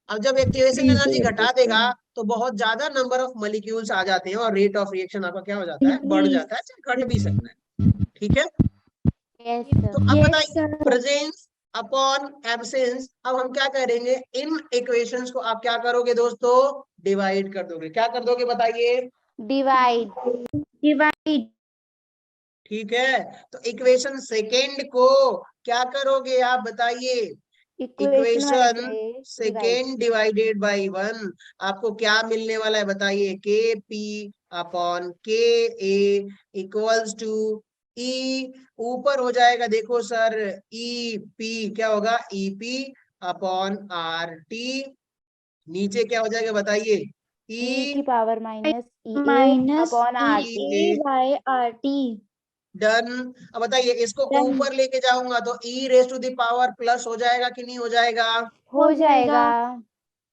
अब जब एक्टिवेशन एनर्जी Decrease घटा देगा तो बहुत ज्यादा नंबर ऑफ मॉलिक्यूल्स आ जाते हैं और रेट ऑफ रिएक्शन आपका क्या हो जाता है? बढ़ जाता है, चाहे घट भी सकता है, ठीक है। Yes, तो sir. अब Yes, बताइए, sir. प्रेजेंस अपॉन एब्सेंस, अब हम क्या करेंगे? इन इक्वेशंस को आप क्या करोगे दोस्तों? डिवाइड कर दोगे। क्या कर दोगे बताइए? Divide. डिवाइड। ठीक है। तो इक्वेशन सेकेंड को क्या करोगे आप बताइए? Equation one इक्वेशन से divide. सेकेंड डिवाइडेड बाई 1, आपको क्या मिलने वाला है बताइए? के P upon K A equals to ई, ऊपर हो जाएगा देखो सर ई पी, क्या होगा? E P upon R T, नीचे क्या हो जाएगा बताइए? E की E power minus E minus upon R T. E by R T. Done. अब बताइए, इसको Done. ऊपर लेके जाऊंगा तो E raise to the power plus हो जाएगा कि नहीं हो जाएगा? हो जाएगा।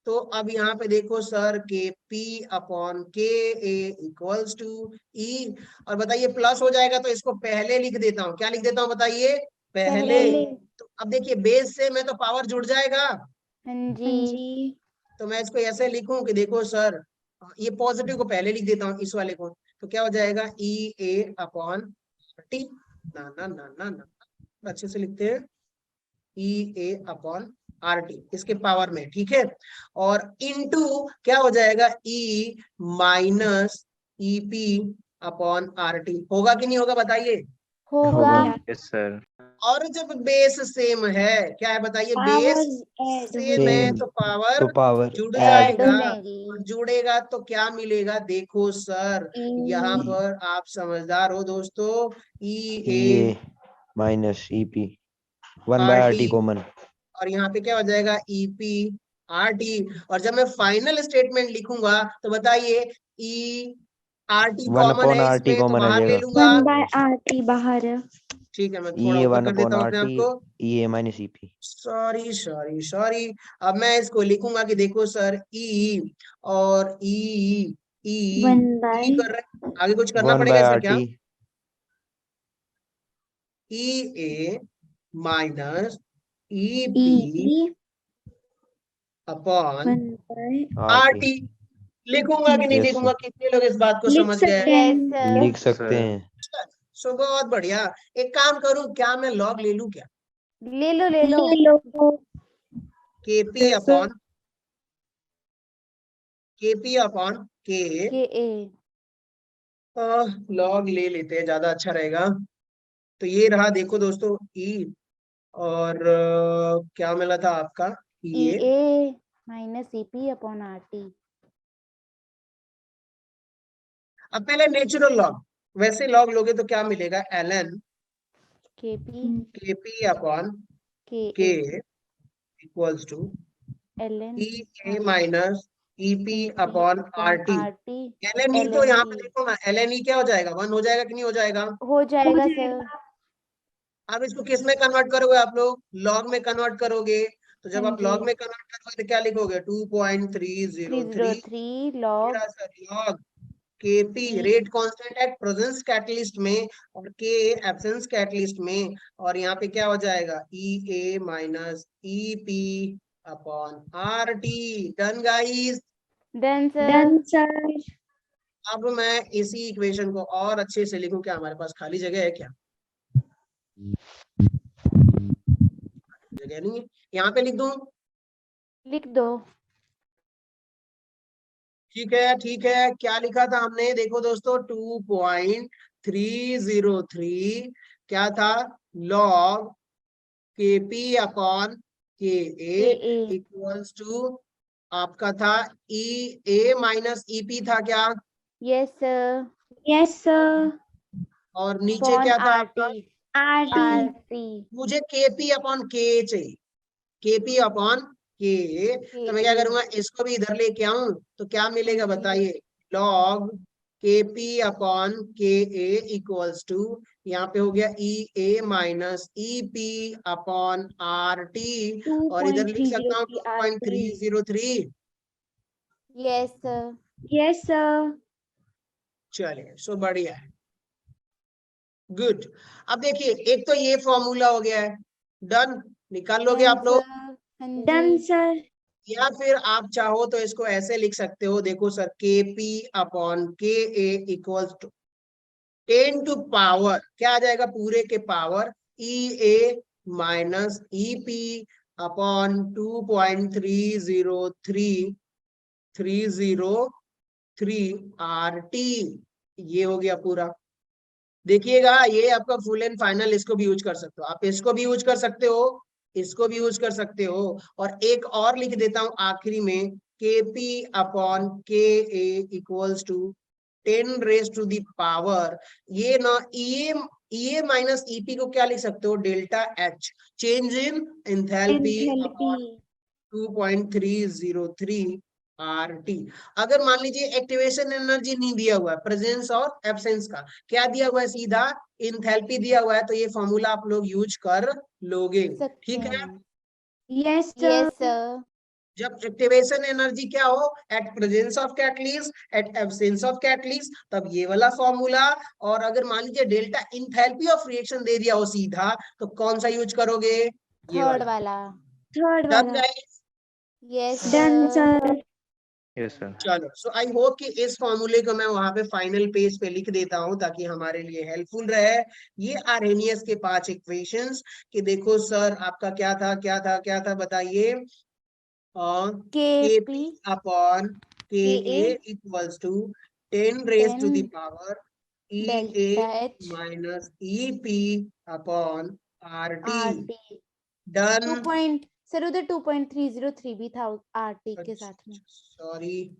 तो अब यहाँ पे देखो सर, के P upon K A equals to ई, और बताइए प्लस हो जाएगा तो इसको पहले लिख देता हूँ। क्या लिख देता हूँ बताइए? पहले। पहले। तो अब देखिए बेस से मैं तो पावर जुड़ जाएगा, हाँ हाँ जी। जी। तो मैं इसको ऐसे लिखूं कि देखो सर, ये पॉजिटिव को पहले लिख देता हूँ, इस वाले को, तो क्या हो जाएगा? ई ए अपॉन टी, ना ना ना ना ना, अच्छे से लिखते हैं, E A upon R T, इसके पावर में, ठीक है। और इनटू क्या हो जाएगा? E minus E P upon R T, होगा कि नहीं होगा बताइए? होगा। Yes sir. और जब बेस सेम है, क्या है बताइए? बेस पावर्स ऐड सेम है तो पावर तो पावर जुड़ ऐड हो जाएगा, जाएंगी। और जुड़ेगा तो क्या मिलेगा? देखो सर, यहाँ E पर आप समझदार हो दोस्तों, ई ए ये माइनस ईपी 1/RT कॉमन। और यहाँ पे क्या हो जाएगा ईपी आरटी। और जब मैं फाइनल स्टेटमेंट लिखूंगा तो बताइए ई आरटी 1 कॉमन अपॉन है आरटी इसमें तो कॉमन आ बाहर ले जाएगा। लूंगा। 1/RT बाहर है। ठीक है, मैं ई थोड़ा ए ऊपर 1 कर अपॉन देता हूँ अपने आरटी आप को। ई ए माइनस ईपी। सॉरी। अब मैं इसको लिखूंगा कि देखो सर ई और ई 1/, कर रहे हैं, आगे कुछ करना 1 पड़ेगा बाय इसका क्या? RT E A minus E P E upon 1/, RT. लिखूंगा कि नहीं Yes, लिखूंगा? कितने लोग इस बात को लिख समझ गए? सकते हैं। यस सर, लिख सकते हैं। सो बहुत बढ़िया। एक काम करूं क्या, मैं लॉग ले लूं क्या? ले लो ले लो। ले लो। केपी अपॉन के के ए लॉग ले लेते हैं, ज्यादा अच्छा रहेगा। तो ये रहा देखो दोस्तों ई और क्या मिला था आपका ई ये। ए माइनस ईपी अपॉन आरटी। अब पहले नेचुरल लॉग, वैसे लॉग लोगे तो क्या मिलेगा ln KP KP upon K K A equals to LN E A minus EP upon RT. RT ln E तो यहाँ पे देखो ना, ln ई क्या हो जाएगा? 1 हो जाएगा कि नहीं हो जाएगा? हो जाएगा सर। अब इसको किस में कन्वर्ट करोगे आप लोग? लॉग में कन्वर्ट करोगे। तो जब हाँ आप जी। लॉग में कन्वर्ट करोगे तो क्या लिखोगे? 2.303 303 log log KP rate constant है प्रेजेंस कैटलिस्ट में और के एब्सेंस कैटलिस्ट में। और यहाँ पे क्या हो जाएगा E A minus E P upon R T. Done guys? Done sir. Done sir. अब मैं इसी इक्वेशन को और अच्छे से लिखूं क्या? हमारे पास खाली जगह है क्या? जगह नहीं है, यहाँ पे लिख दूं? लिख दो। ठीक है। क्या लिखा था हमने? देखो दोस्तों 2.303 क्या था? Log KP upon K K A equals to आपका था ई ए माइनस ईपी था क्या? Yes sir yes sir. और नीचे अपॉन क्या था आपका? RT RT. आरटी मुझे केपी अपॉन के चाहिए, केपी अपॉन के। तो मैं क्या करूंगा, इसको भी इधर लेके आऊं तो क्या मिलेगा बताइए? Log KP upon K A equals to यहाँ पे हो गया E A minus E P upon R T. और इधर लिख सकता हूँ 2.303। Yes sir. Yes sir. चलिए सो बढ़िया है, गुड। अब देखिए एक तो ये फॉर्मूला हो गया है, डन। निकाल लोगे आप लोग? हाँ डन जी। सर। या फिर आप चाहो तो इसको ऐसे लिख सकते हो, देखो सर के P upon K A equals to 10 to power क्या आ जाएगा? पूरे के power E A minus E P upon 2.303 R T. ये हो गया पूरा। देखिएगा ये आपका फुल एंड फाइनल, इसको भी यूज कर सकते हो आप, इसको भी यूज कर सकते हो, इसको भी यूज कर सकते हो। और एक और लिख देता हूं आखिरी में, के P upon K A equals to 10 raise to the power ये ना ई माइनस ईपी को क्या लिख सकते हो? Delta H, change in enthalpy upon 2.303 RT। अगर मान लीजिए एक्टिवेशन एनर्जी नहीं दिया हुआ है, प्रेजेंस और एब्सेंस का क्या दिया हुआ है? सीधा इंथैल्पी दिया हुआ है, तो ये फॉर्मूला आप लोग यूज कर लोगे। ठीक है? Yes yes sir. सर। जब एक्टिवेशन एनर्जी क्या हो? At presence of catalyst, at absence of catalyst, तब ये वाला फॉर्मूला। और अगर मान लीजिए डेल्टा इंथैल्पी ऑफ रिएक्शन दे दिया हो सीधा, तो कौन सा यूज करोगे? ये थर्ड वाला। वाला। थर्ड डन वाला। Guys? Yes done sir. Sir. Yes sir. चलो सो आई होप कि इस फॉर्मूले को मैं वहां पे फाइनल पेज पे लिख देता हूं ताकि हमारे लिए हेल्पफुल रहे। ये आर्हेनियस के 5 इक्वेशंस कि देखो सर आपका क्या था बताइए? के Kp upon K A equals to 10 raise to the 10 power E A delta H minus E P upon R T. RT. Done? 2 point sir उधर 2.303 भी था आरटी के साथ में। Sorry,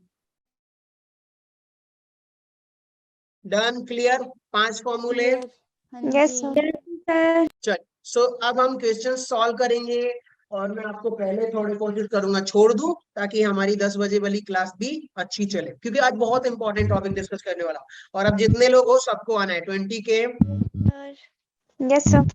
done? क्लियर? 5 फॉर्मूले। हाँ यस जी। सर। सर। चल सो अब हम क्वेश्चन सॉल्व करेंगे और मैं आपको पहले थोड़ी कोशिश करूंगा छोड़ दूं ताकि हमारी 10 बजे वाली क्लास भी अच्छी चले, क्योंकि आज बहुत इंपॉर्टेंट टॉपिक डिस्कस करने वाला और अब जितने लोग हो सबको आना है 20 के। Yes sir.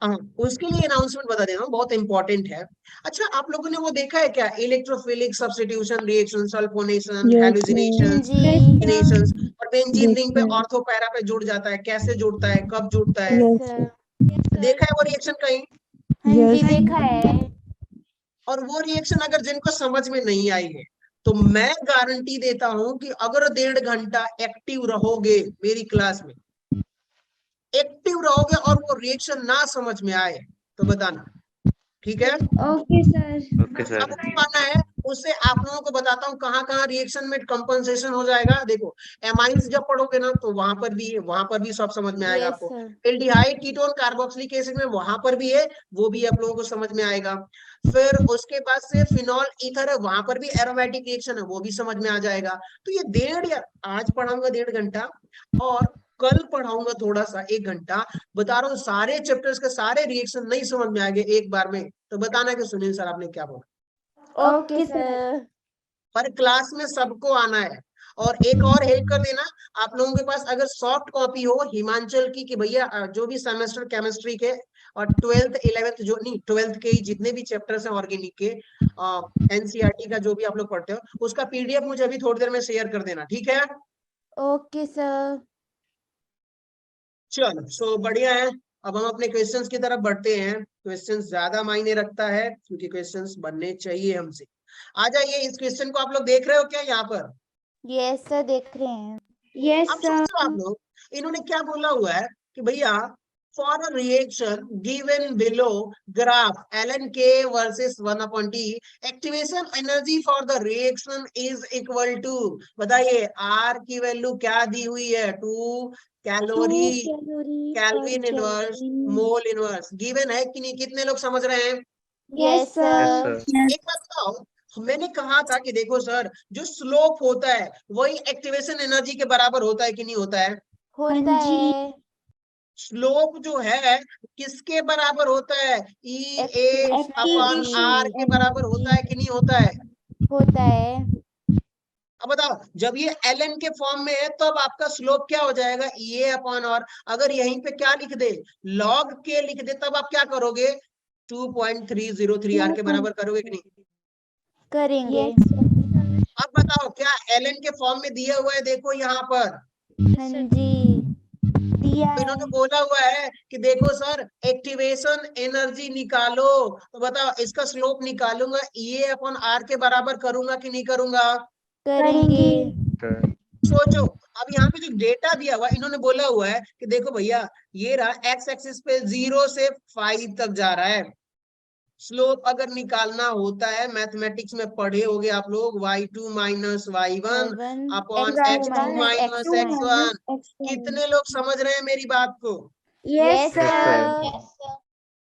हाँ, उसके लिए अनाउंसमेंट बता देना बहुत इंपॉर्टेंट है। अच्छा, आप लोगों ने वो देखा है क्या, electrophilic substitution reaction, sulfonation, Yes, hallucination, जी और बेंजीन रिंग पे देखा है। ऑर्थो पैरा पे जुड़ जाता है, कैसे जुड़ता है, कब जुड़ता है, यस Yes, सर। देखा है वो रिएक्शन कहीं? हाँ जी Yes. देखा है। और वो रिएक्शन अगर जिनको समझ में नहीं आई है तो मैं गारंटी देता हूं कि अगर 1.5 घंटा एक्टिव रहोगे मेरी क्लास में, एक्टिव रहोगे और वो रिएक्शन ना समझ में आए तो बताना, ठीक है? Okay sir. ओके अब सर। पाना है उससे आप लोगों को बताता हूँ कहाँ कहाँ रिएक्शन में कंपनसेशन हो जाएगा। देखो, एमाइंस जब पढ़ोगे ना तो वहां पर भी सब समझ में आएगा यस आपको। Sir. Aldehyde ketone carboxylic acid में वहां पर भी है, वो भी आप लोगों को समझ में आएगा। फिर उसके बाद से फिनॉल ईथर है, वहां पर भी एरोमेटिक रिएक्शन है, वो भी समझ में आ जाएगा। तो ये आज पढ़ाऊंगा 1.5 घंटा और कल पढ़ाऊंगा थोड़ा सा 1 घंटा। बता रहा हूँ सारे चैप्टर्स के सारे रिएक्शन नहीं समझ में आएंगे एक बार में तो बताना कि सुनील सर आपने क्या बोला। Okay sir. पर क्लास में सबको आना है। और एक और हेल्प कर देना, आप लोगों के पास अगर सॉफ्ट कॉपी हो हिमांचल की कि भैया जो भी सेमेस्टर केमिस्ट्री के और 12th 11th जो नहीं 12th के ही जितने भी चैप्टर्स हैं ऑर्गेनिक के, एनसीईआरटी का जो भी आप लोग पढ़ते हो उसका पीडीएफ मुझे अभी थोड़ी देर में शेयर कर देना, ठीक है? Okay sir. चलो सो बढ़िया है। अब हम अपने क्वेश्चंस की तरफ बढ़ते हैं। क्वेश्चंस ज्यादा मायने रखता है क्योंकि क्वेश्चंस बनने चाहिए हमसे। आ जाइए, इस क्वेश्चन को आप लोग देख रहे हो क्या यहाँ पर? यस सर देख रहे हैं। यस अब सर। सोचो आप लोग, इन्होंने क्या बोला हुआ है कि भैया for a reaction given below graph ln k versus 1/t activation energy for the reaction is equal to, बताइए आर की वैल्यू क्या दी हुई है, 2 calorie kelvin inverse mole inverse given है कि नहीं? कितने लोग समझ रहे हैं? Yes yes sir. सर। एक बात बताओ, मैंने कहा था कि देखो सर जो स्लोप होता है वही एक्टिवेशन एनर्जी के बराबर होता है कि नहीं होता है? होता हाँ जी। है। स्लोप जो है किसके बराबर होता है? ई ए अपॉन आर के बराबर होता है कि नहीं होता है? होता है। अब बताओ, जब ये ln के फॉर्म में है तब आपका स्लोप क्या हो जाएगा? ये अपॉन आर। अगर यहीं पे क्या लिख दे, लॉग के लिख दे, तब आप क्या करोगे? 2.303 आर के बराबर करोगे कि नहीं? करेंगे। अब बताओ क्या ln के फॉर्म में दिया हुआ है? देखो यहाँ पर हाँ जी दिया तो है। इन्होंने बोला हुआ है कि देखो सर एक्टिवेशन एनर्जी निकालो, तो बताओ इसका स्लोप निकालूंगा ये अपॉन आर के बराबर करूंगा कि नहीं करूंगा? करेंगे। सर। सोचो, अब यहाँ पे जो डेटा दिया हुआ है इन्होंने बोला हुआ है कि देखो भैया ये रहा एक्स एक्सिस पे 0 से 5 तक जा रहा है। स्लोप अगर निकालना होता है, मैथमेटिक्स में पढ़े होगे आप लोग, y2 minus y1 upon x2 minus x1। कितने लोग समझ रहे हैं मेरी बात को? Yes sir. सर।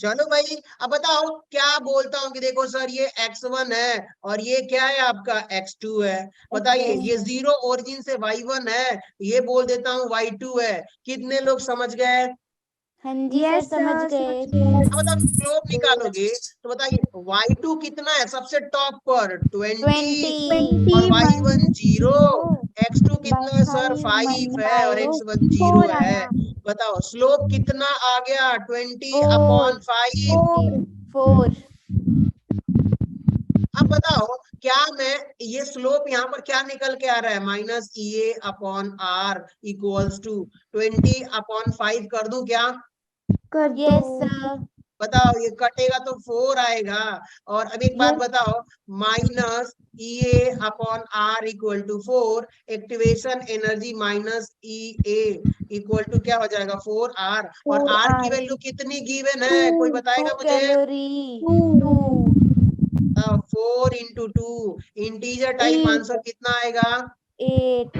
चलो भाई, अब बताओ क्या बोलता हूँ कि देखो सर ये x1 है और ये क्या है आपका x2 है। बताइए ये 0 ओरिजिन से y1 है, ये बोल देता हूँ y2 है। कितने लोग समझ गए? हाँ जी सर समझ गए। अब बताओ स्लोप निकालोगे तो बताइए y2 कितना है सबसे टॉप पर? 20 और y1 0। x2 कितना है सर? 5 है और x1 0 है। बताओ स्लोप कितना आ गया? 20 अपॉन 5। 4। अब बताओ क्या मैं ये स्लोप यहाँ पर क्या निकल के आ रहा है? Minus E upon R equals to 20 upon 5 कर दूं क्या? Yes sir. बताओ ये कटेगा तो 4 आएगा। और अब एक बात बताओ, minus E upon R equal to 4, activation energy minus E equal to क्या हो जाएगा? 4r। और r की वैल्यू कितनी गिवन है, कोई बताएगा 2 मुझे? Calorie 2। 4 into 2 integer type answer कितना आएगा? 8।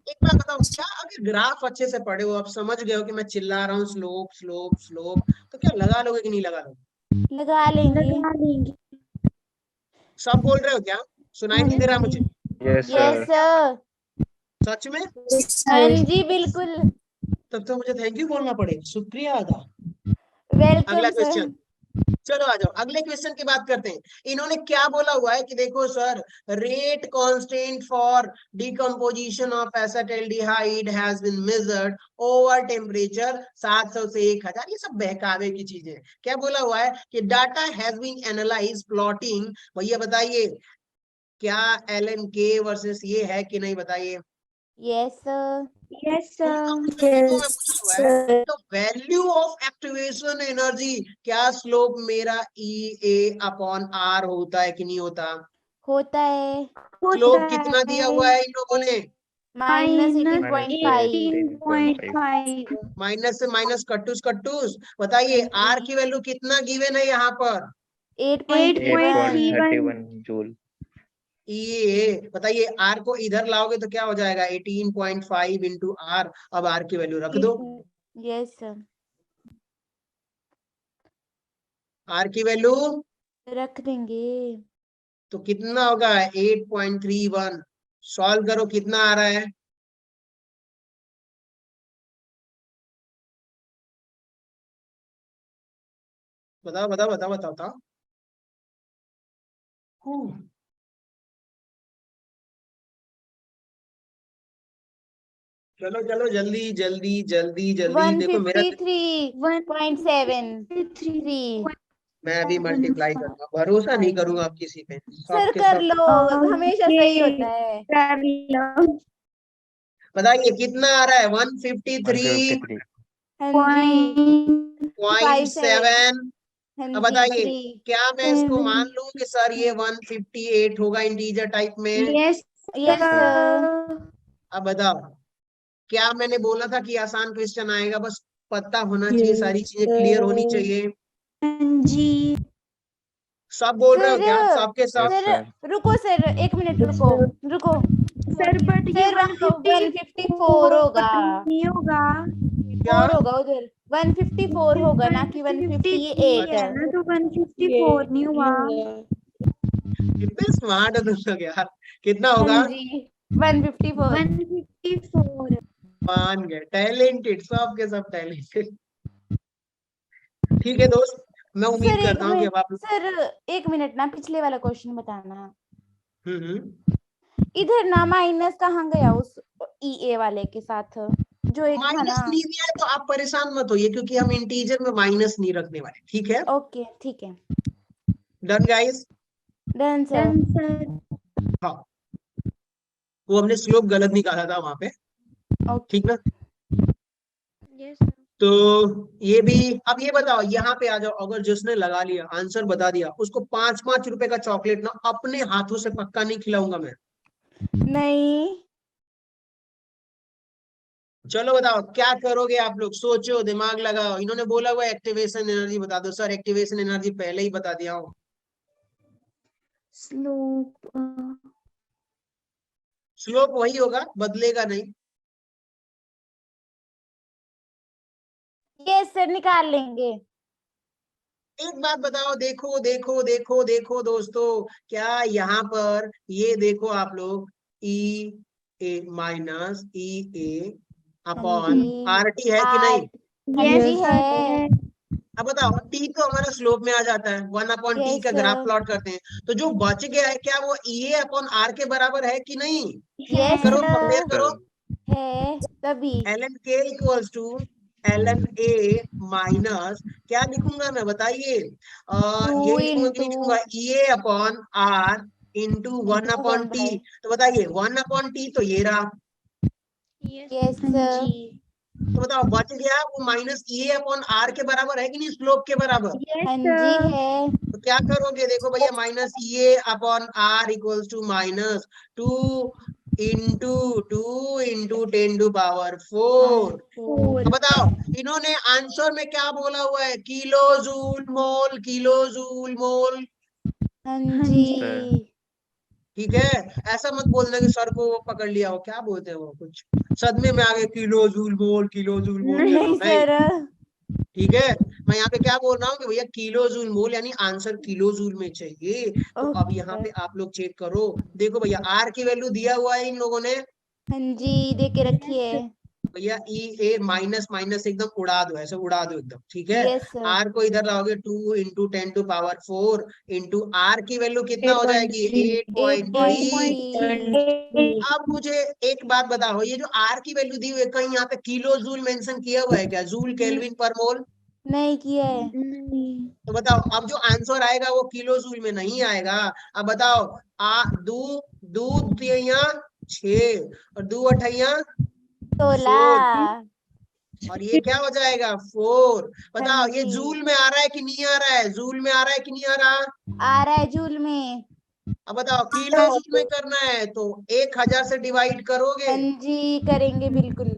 एक बात बताओ, क्या अगर ग्राफ अच्छे से पढ़े हो, आप समझ गए हो कि मैं चिल्ला रहा हूँ स्लोप स्लोप स्लोप, तो क्या लगा लोगे कि नहीं लगा लोगे? लगा लेंगे। सब बोल रहे हो क्या? सुनाई नहीं दे रहा मुझे? Yes yes sir. सर। सच में? हाँ जी बिल्कुल। तब तो मुझे थैंक यू बोलना पड़ेगा, शुक्रिया अदा। वेलकम अगला सर। क्वेश्चन, चलो आ जाओ अगले क्वेश्चन की बात करते हैं। इन्होंने क्या बोला हुआ है कि देखो sir, rate constant for decomposition of acetaldehyde has been measured over temperature 700 से 1000। ये सब बहकावे की चीजें हैं। क्या बोला हुआ है कि data has been analyse plotting. भैया बताइए, क्या LNK वर्सेस ये है कि नहीं, बताइए। Yes sir. Yes, sir. में पूछा हुआ है तो वैल्यू ऑफ एक्टिवेशन एनर्जी, क्या स्लोप मेरा EA/R होता है कि नहीं होता? होता है। स्लोप कितना दिया हुआ है इन लोगों ने? -18.5। माइनस से माइनस कट्टूस कट्टूस। बताइए R की वैल्यू कितना गिवन है यहाँ पर? 8.31। 8.31 जूल। ये बताइए, R को इधर लाओगे तो क्या हो जाएगा? 18.5 इंटू R। अब R की वैल्यू रख दो। Yes sir. R की वैल्यू रख देंगे। तो कितना होगा? 8.31। सॉल्व करो, कितना आ रहा है? बताओ बताओ बताओ बताओ बताओ। चलो चलो, जल्दी जल्दी जल्दी जल्दी। देखो मेरा 153.73। मैं अभी मल्टीप्लाई करूंगा, भरोसा नहीं करूंगा आप किसी पे। सर सबके कर सब लो, हमेशा सही होता है। कर लो। बताइए कितना आ रहा है? 153.7। 153। हाँ जी। 57। हाँ अब जी बताइए, 3। क्या मैं इसको मान लूं कि सर ये 158 होगा इंटीजर टाइप में? Yes, yes sir. सर। अब बताओ, क्या मैंने बोला था कि आसान क्वेश्चन आएगा? बस पता होना चाहिए, सारी चीजें क्लियर होनी चाहिए। हाँ जी। सब बोल रहे हो सर क्या? आप सबके सब? Yes, sir. रुको सर, 1 मिनट रुको। रुको सर बट ये सर, 154 होगा। नहीं होगा। 4 होगा उधर। 154 होगा, ना कि 153 158 है है। ना, तो 154 नहीं हुआ। कितने स्मार्ट हो तुम लोग यार। कितना हाँ होगा? जी 154। 154। मान गए, टैलेंटेड, सबके सब टैलेंटेड। ठीक है दोस्त, मैं उम्मीद सर करता हूँ कि अब आप सर 1 मिनट ना, पिछले वाला क्वेश्चन बताना। हम्म। इधर ना माइनस कहाँ गया उस EA वाले के साथ, जो एक था माइनस ना। नहीं दिया है तो आप परेशान मत होइए, क्योंकि हम इंटीजर में माइनस नहीं रखने वाले, ठीक है? ओके ठीक है। Done guys? Done sir. Done sir. हाँ, वो हमने स्लोप गलत निकाला था वहां पे, ओके। ठीक ना? यस तो ये भी, अब ये बताओ, यहाँ पे आ जाओ। अगर जिसने लगा लिया, आंसर बता दिया, उसको 5-5 रुपए का चॉकलेट ना अपने हाथों से पक्का नहीं खिलाऊंगा मैं। नहीं। चलो बताओ क्या करोगे आप लोग, सोचो, दिमाग लगाओ। इन्होंने बोला हुआ एक्टिवेशन एनर्जी बता दो। सर एक्टिवेशन एनर्जी पहले ही बता दिया हूँ। स्लोप स्लोप वही होगा, बदलेगा नहीं। यस सर, निकाल लेंगे। एक बात बताओ, देखो देखो देखो देखो दोस्तों, क्या यहाँ पर ये देखो आप लोग, E minus EA upon RT है कि नहीं? हाँ जी है। अब बताओ, T तो हमारा स्लोप में आ जाता है, 1/T यस का ग्राफ सर। प्लॉट करते हैं, तो जो बच गया है क्या वो EA/R के बराबर है कि नहीं? यस करो, सर कंपेयर करो। है तभी। LNK equals to LNA minus, क्या लिखूंगा मैं, बताइए? 2 यही लिखूंगा कि नहीं इंटू लिखूंगा? EA/R into 1/T। तो बताइए 1/T तो ये रहा। Yes sir. तो बताओ बच गया वो माइनस EA/R के बराबर है कि नहीं, स्लोप के बराबर? हाँ जी है। तो क्या करोगे, देखो भैया, minus EA/R equals to minus 2 into 10⁴। तो बताओ, इन्होंने आंसर में क्या बोला हुआ है? Kilo joule mole, kilo joule mole. हाँ जी। ठीक है, ऐसा मत बोलना कि सर को वो पकड़ लिया हो, क्या बोलते हैं वो, कुछ सदमे में आ गए, kilo joule mole, kilo joule mole कह रहे नहीं हो, नहीं? सर। ठीक है, मैं यहाँ पे क्या बोल रहा हूँ कि भैया किलो जूल मोल, यानी आंसर किलो जूल में चाहिए। तो अब यहाँ पे आप लोग चेक करो, देखो भैया R की वैल्यू दिया हुआ है इन लोगों ने। हाँ जी, दे के रखिए। भैया ई ए माइनस माइनस एकदम उड़ा दो, ऐसे उड़ा दो एकदम, ठीक है। Yes sir. आर को इधर लाओगे 2 इंटू 10⁴ इंटू आर की वैल्यू कितना हो जाएगी 8.3। 8.3। अब मुझे एक बात बताओ, ये जो आर की वैल्यू दी हुई है कहीं यहाँ पे किलो जूल मेंशन किया हुआ है क्या, जूल केल्विन पर मोल? नहीं किया है। तो बताओ अब जो आंसर आएगा वो किलो जूल में नहीं आएगा। अब बताओ दो दो तिया 6 और 2 अठैया 4 16। और ये क्या हो जाएगा 4। बताओ ये जी। जूल में आ रहा है कि नहीं आ रहा है, जूल में आ रहा है कि नहीं आ रहा? आ रहा है जूल में। अब बताओ किलो जूल में करना है तो 1000 से डिवाइड करोगे। हाँ जी करेंगे बिल्कुल।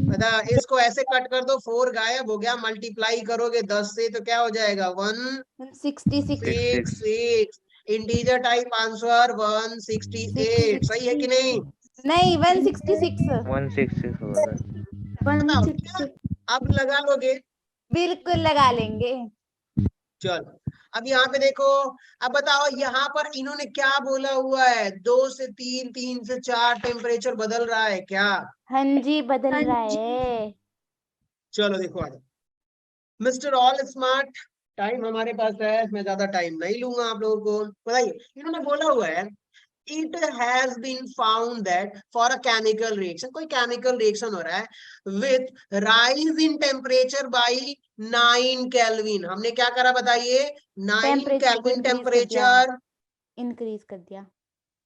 बता इसको ऐसे कट कर दो, 4 गायब हो गया, मल्टीप्लाई करोगे 10 से तो क्या हो जाएगा 66। 166। Integer type answer 168। सही है कि नहीं? नहीं 166। 166 होगा सर। बताओ क्या अब लगा लोगे? बिल्कुल लगा लेंगे। चलो अब यहाँ पे देखो, अब बताओ यहाँ पर इन्होंने क्या बोला हुआ है, 2 से 3, 3 से 4 टेम्परेचर बदल रहा है क्या? हाँ जी बदल रहा है। चलो देखो आ जाओ मिस्टर ऑल स्मार्ट, टाइम हमारे पास है, मैं ज्यादा टाइम नहीं लूंगा आप लोगों को। बताइए इन्होंने बोला हुआ है it has been found that for a chemical reaction, कोई chemical reaction हो रहा है with rise in temperature by 9 Kelvin। हमने क्या करा बताइए, 9 Kelvin टेम्परेचर इंक्रीज कर दिया।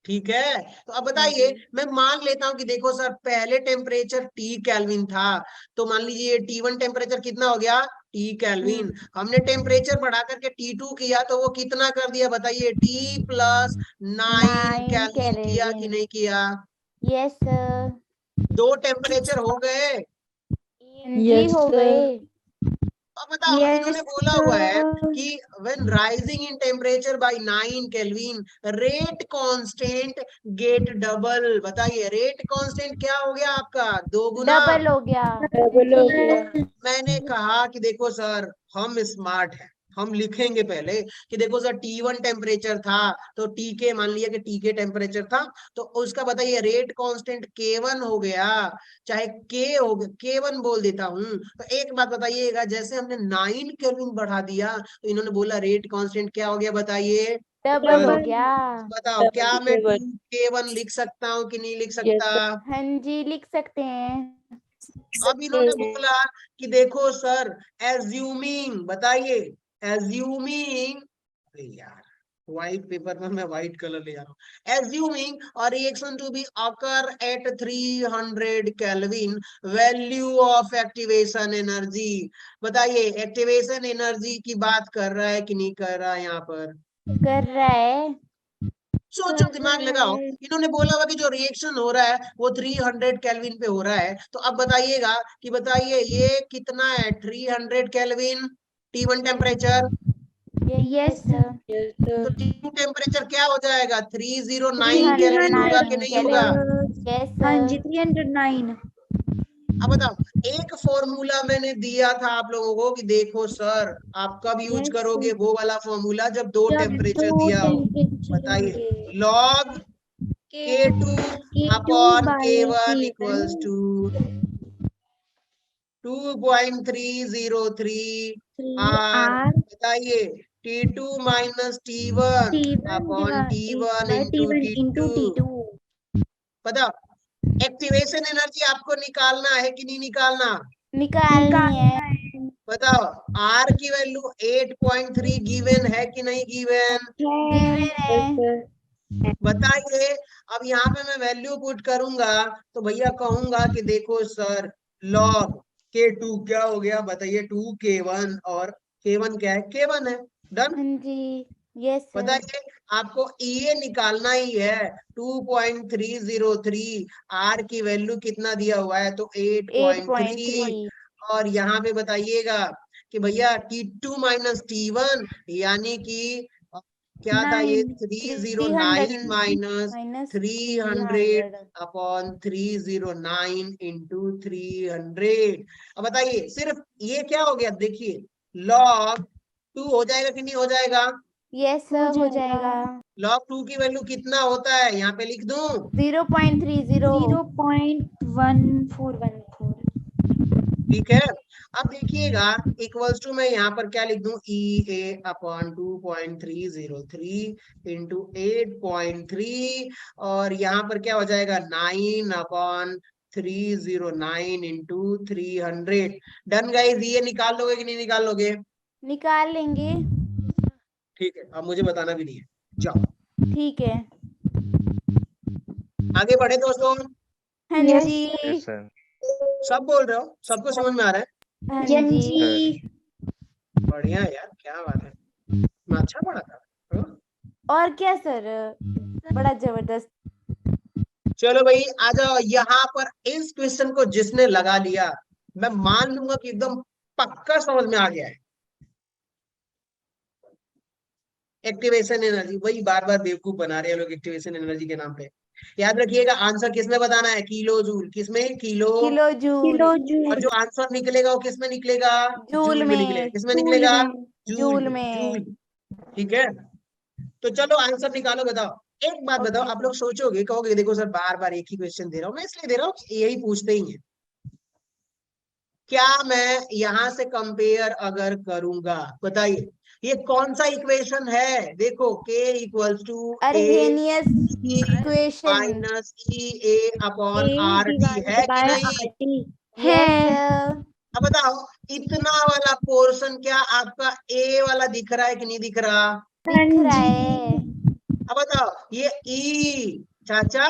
ठीक है। तो अब बताइए मैं मान लेता हूं कि देखो सर पहले टेम्परेचर T केल्विन था, तो मान लीजिए T1 टेम्परेचर कितना हो गया T केल्विन। हमने टेम्परेचर बढ़ा करके T2 किया तो वो कितना कर दिया बताइए T + 9 केल्विन किया कि नहीं किया? Yes sir. 2 टेम्परेचर हो गए। जी हो गए। अब बताओ इन्होंने बोला हुआ है कि when rising in temperature by 9 Kelvin rate constant get double। बताइए रेट कांस्टेंट क्या हो गया आपका, 2 गुना। डबल हो गया। मैंने कहा कि देखो सर हम स्मार्ट हैं, हम लिखेंगे पहले कि देखो सर T1 टेम्परेचर था तो T के मान लिया कि T के टेम्परेचर था तो उसका बताइए रेट कांस्टेंट K1 हो गया, चाहे K हो गया, K1 बोल देता हूं। तो एक बात बताइएगा, जैसे हमने 9 केल्विन बढ़ा दिया तो इन्होंने बोला रेट कांस्टेंट क्या हो गया बताइए, डबल हो गया। बताओ क्या मैं 2K1 लिख सकता हूँ कि नहीं लिख सकता? हाँ जी लिख सकते हैं। अब इन्होंने बोला कि देखो सर एज्यूमिंग, बताइए एज्यूमिंग, अरे यार व्हाइट पेपर में मैं व्हाइट कलर ले जा रहा हूँ। एज्यूमिंग और reaction to be occur at 300 kelvin value of activation energy. बताइए एक्टिवेशन एनर्जी की बात कर रहा है कि नहीं कर रहा है यहाँ पर? कर रहा है। सोचो दिमाग लगाओ, इन्होंने बोला हुआ कि जो रिएक्शन हो रहा है वो 300 केल्विन पे हो रहा है। तो अब बताइएगा कि बताइए ये कितना है 300 kelvin T1 temperature. Yes sir. तो T2 टेम्परेचर क्या हो जाएगा 309 केल्विन होगा कि नहीं होगा? यस हाँ सर। जी 309। अब बताओ एक फॉर्मूला मैंने दिया था आप लोगों को कि देखो सर आप कब यूज Yes, करोगे sir. वो वाला फॉर्मूला जब 2 जब टेम्परेचर 2 दिया हो। टेम्परेचर बताइए होंगे log K2 upon K1 equals to 2.303 R। बताइए T2 minus T1 upon T1 into into T2। T2. बताओ एक्टिवेशन एनर्जी आपको निकालना है कि नहीं निकालना? निकालनी है। बताओ R की वैल्यू 8.3 गिवन है कि नहीं गिवन? गिवन है। बताइए अब यहाँ पे मैं वैल्यू पुट करूंगा तो भैया कहूंगा कि देखो सर log K2 क्या हो गया बताइए 2K1 और K1 क्या है K1 है। डन। हाँ जी यस सर। बताइए आपको EA निकालना ही है 2.303 R की वैल्यू कितना दिया हुआ है तो 8.3 और यहाँ पे बताइएगा कि भैया T2 माइनस T1 यानी कि क्या था ये 309 माइनस 300 अपॉन 309 इंटू 300। अब बताइए सिर्फ ये क्या हो गया, देखिए log 2 हो जाएगा कि नहीं हो जाएगा? यस सर हो जाएगा। log 2 की वैल्यू कितना होता है यहाँ पे लिख दूं 0.30। 0.1414. ठीक है। अब देखिएगा इक्वल्स टू मैं यहाँ पर क्या लिख दूं, EA अपॉन 2.303 इंटू 8.3 और यहाँ पर क्या हो जाएगा 9 अपॉन 309 इंटू 300। डन गाइस, ये निकाल लोगे कि नहीं निकाल लोगे? निकाल लेंगे। ठीक है, अब मुझे बताना भी नहीं है, जाओ ठीक है। आगे बढ़े दोस्तों। हाँ Yes, जी। Yes, sir. सब बोल रहे हो, सबको समझ में आ रहा है? हाँ हाँ जी। जी। बढ़िया यार, क्या बात है, मैं अच्छा पढ़ा था। हाँ? और क्या सर, बड़ा जबरदस्त। चलो भाई आ जाओ यहाँ पर। इस क्वेश्चन को जिसने लगा लिया मैं मान लूंगा कि एकदम पक्का समझ में आ गया है। एक्टिवेशन एनर्जी, वही बार बार बेवकूफ बना रहे हैं लोग एक्टिवेशन एनर्जी के नाम पे। याद रखिएगा आंसर किसमें बताना है, किलो जूल। किसमें? किलो। Kilo joule. किलो और जूल। जो आंसर निकलेगा वो किसमें निकलेगा? जूल में निकलेगा। में। किसमें जूल निकलेगा? में। जूल में। में। ठीक है, तो चलो आंसर निकालो, बताओ। एक बात बताओ, ओके आप लोग सोचोगे, कहोगे देखो सर बार बार एक ही क्वेश्चन दे रहा हूँ, मैं इसलिए दे रहा हूँ कि यही पूछते ही है। क्या मैं यहां से कंपेयर अगर करूंगा, बताइए ये कौन सा इक्वेशन है? देखो K equals to Arrhenius equation. Minus E A upon A RT है divided कि by नहीं? RT yes. है। अब बताओ इतना वाला पोर्शन क्या आपका A वाला दिख रहा है कि नहीं दिख रहा? हाँ दिख रहा जी। है। अब बताओ ये E, चाचा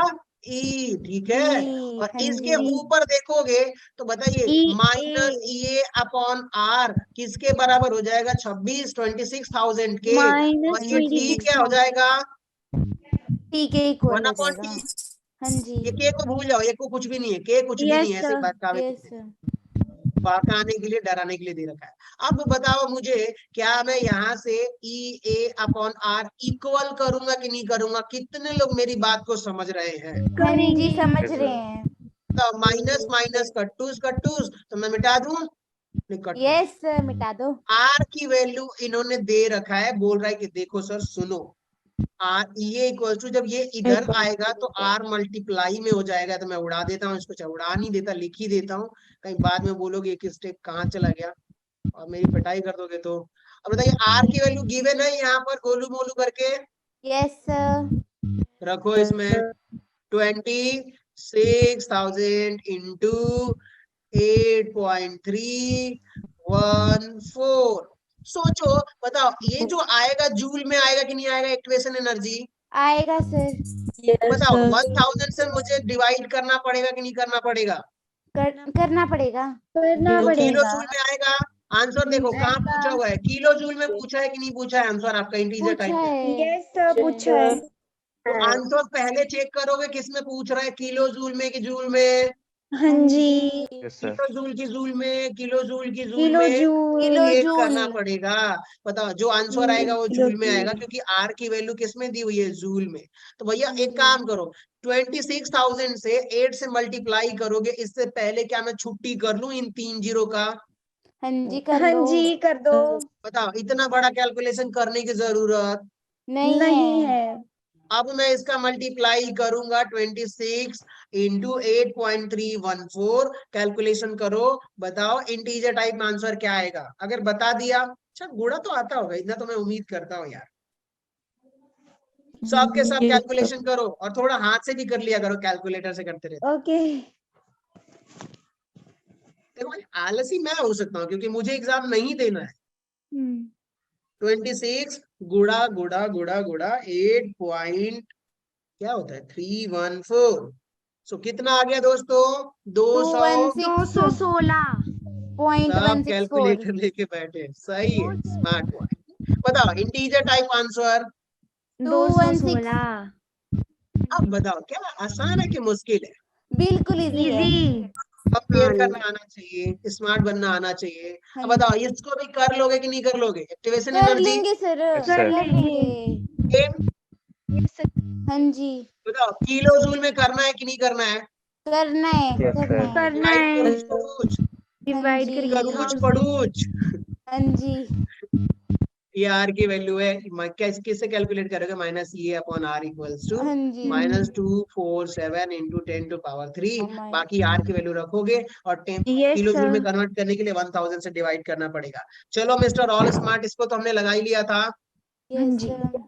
E, ठीक है। ई। और हाँ इसके जी। ऊपर देखोगे तो बताइए E minus EA upon R किसके बराबर हो जाएगा? 26,000 के। माइनस और ये T 26 क्या हो जाएगा? ठीक है, इक्वल 1 हो अपॉन जाएगा। T। हाँ जी। ये K को भूल जाओ, ये को कुछ भी नहीं है, K कुछ भी नहीं यस है, ऐसे सर। बता यस। बहकाने के लिए, डराने के लिए दे रखा है। अब बताओ मुझे, क्या मैं यहाँ से E A upon R equal करूंगा कि नहीं करूंगा? कितने लोग मेरी बात को समझ रहे हैं? हाँ जी, समझ Yes, sir. रहे हैं। तो माइनस माइनस कट्टूस कट्टूस, तो मैं मिटा दूं? नहीं, कट दो। यस, मिटा दो। R की वैल्यू इन्होंने दे रखा है, बोल रहा है कि देखो सर सुनो, R ये इक्वल टू, जब ये इधर आएगा तो R मल्टीप्लाई में हो जाएगा। तो मैं उड़ा देता हूँ इसको, चाहे उड़ा नहीं देता, लिख ही देता हूँ, कहीं बाद में बोलोगे एक स्टेप कहाँ चला गया और मेरी पिटाई कर दोगे। तो अब बताइए R की वैल्यू गिवन है यहाँ पर, गोलू मोलू करके यस। रखो इसमें 26,000 इंटू 8.314। सोचो, बताओ ये जो आएगा जूल में आएगा कि नहीं आएगा एक्टिवेशन एनर्जी? आएगा सर। बताओ 1000 से मुझे डिवाइड करना पड़ेगा कि नहीं करना पड़ेगा? करना पड़ेगा। करना तो किलो पड़ेगा। जूल में आएगा। आंसर देखो कहाँ पूछा हुआ है, किलो जूल में पूछा है कि नहीं पूछा है? आंसर आपका इंटीजर पूछा टाइप में। है। यस सर, पूछा है। तो आंसर पहले चेक करोगे किस में पूछ रहा है, किलो जूल में कि जूल में? हाँ जी। Yes, sir. किलो जूल की जूल में, किलो जूल की जूल किलो में जूल। Kilo check joule. करना पड़ेगा। बताओ जो आंसर आएगा वो किलो जूल में आएगा, जूल। क्योंकि आर की वैल्यू किस में दी हुई है? जूल में। तो भैया हाँ एक जी। काम करो, 26,000 से 8 से मल्टीप्लाई करोगे, इससे पहले क्या मैं छुट्टी कर लूं इन 3 जीरो का? हाँ जी, कर हाँ लो। जी, कर दो। बताओ इतना बड़ा कैलकुलेशन करने की जरूरत नहीं नहीं है। है। अब मैं इसका मल्टीप्लाई करूंगा 26 इंटू 8.314। कैलकुलेशन करो, बताओ इंटीजर टाइप में आंसर क्या आएगा? अगर बता दिया, अच्छा गुणा तो आता होगा, इतना तो मैं उम्मीद करता हूँ यार। सब के सब Yes, sir. कैलकुलेशन करो और थोड़ा हाथ से भी कर लिया करो, कैलकुलेटर से करते रहते। ओके। देखो भाई, आलसी मैं हो सकता हूँ क्योंकि मुझे एग्जाम नहीं देना है। 26 गुड़ा गुड़ा गुड़ा गुड़ा 8 पॉइंट क्या होता है 314। सो कितना आ गया दोस्तों? 200। 216। सब 216.164। कैलकुलेटर लेके बैठे, सही है, स्मार्ट बॉय। बताओ इंटीजर टाइप आंसर। 216। अब बताओ क्या आसान है कि मुश्किल है? बिल्कुल इजी है। इजी। कंपेयर करना आना चाहिए, स्मार्ट बनना आना चाहिए। हाँ अब बताओ इसको भी कर लोगे कि नहीं कर लोगे? एक्टिवेशन कर एनर्जी लेंगे सर। Yes, कर sir. लेंगे। हाँ जी, बताओ किलो जूल में करना है कि नहीं करना है? करना है। Yes, करना sir. है। करना डिवाइड है। करूज पड़ूज, हाँ डिवाइड जी। करिए। करूज पड़ूज। हाँ जी। ये आर की वैल्यू है, किससे कैलकुलेट करोगे, minus E upon R equals to हाँ जी -247 × 10⁻³ Oh my- बाकी आर की वैल्यू रखोगे और Yes, किलो जूल में sir. कन्वर्ट करने के लिए 1000 से डिवाइड करना पड़ेगा। चलो मिस्टर ऑल स्मार्ट, इसको तो हमने लगा ही लिया था। yes जी। sir.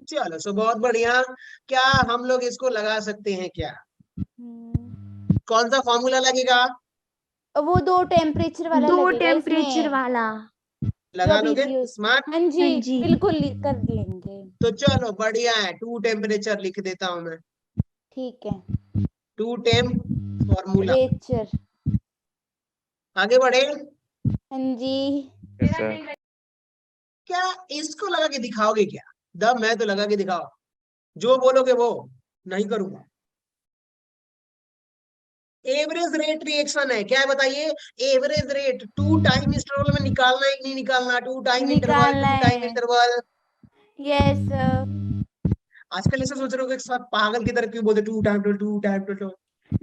चलो सो बहुत बढ़िया। क्या हम लोग इसको लगा सकते हैं क्या? कौन सा फॉर्मूला लगेगा? वो दो टेम्परेचर वाला दो लगेगा टेम्परेचर इसमें वाला। लगा जो अभी लोगे use- स्मार्ट? हाँ जी हाँ जी। बिल्कुल कर देंगे। तो चलो बढ़िया है, 2 टेम्परेचर लिख देता हूं मैं, ठीक है 2 टेम्प फॉर्मूला। टेम्परेचर। आगे बढ़े। हाँ जी Yes, sir. क्या इसको लगा के दिखाओगे क्या? दम है तो लगा के दिखाओ, जो बोलोगे वो नहीं करूंगा। एवरेज रेट रिएक्शन है, क्या है बताइए? एवरेज रेट 2 टाइम इंटरवल में निकालना है कि नहीं निकालना? 2 टाइम इंटरवल, निकालना 2 टाइम है। इंटरवल। यस आजकल ऐसा सोच रहे हो कि सब पागल की तरह क्यों बोलते 2 टाइम टू 2 टाइम टू।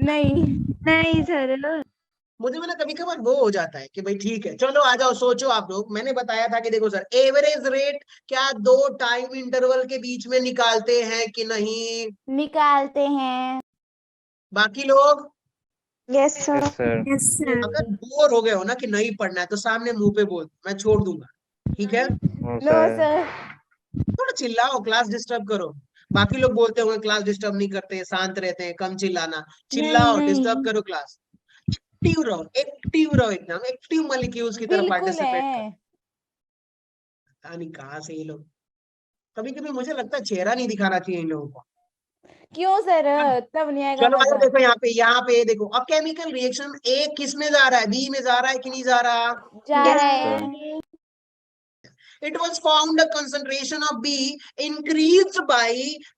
नहीं नहीं सर। मुझे ना कभी कभार वो हो जाता है कि भाई ठीक है चलो आ जाओ, सोचो आप लोग। मैंने बताया था कि देखो सर, एवरेज रेट क्या 2 टाइम इंटरवल के बीच में निकालते हैं कि नहीं? निकालते हैं। बाकी लोग yes sir. Yes, sir. Yes sir. अगर बोर हो गए हो ना कि नहीं पढ़ना है तो सामने मुंह पे बोल, मैं छोड़ दूंगा, ठीक है? No, no sir. सर थोड़ा चिल्लाओ, क्लास डिस्टर्ब करो। बाकी लोग बोलते होंगे क्लास डिस्टर्ब नहीं करते, शांत रहते हैं, कम चिल्लाना। चिल्लाओ, नहीं। डिस्टर्ब करो क्लास। एक्टिव रहो, एक्टिव रहो, एकदम एक्टिव मॉलिक्यूल्स की तरह बिल्कुल पार्टिसिपेट करो। है। पता नहीं कहाँ से ये लोग, कभी कभी मुझे लगता है चेहरा नहीं दिखाना चाहिए इन लोगों को। क्यों सर? तब नहीं आएगा चलो मजा। देखो यहाँ पे देखो, अब केमिकल रिएक्शन ए किस में जा रहा है? बी में जा रहा है कि नहीं जा रहा? जा Yes, रहा sir. है। It was found the concentration of B increased by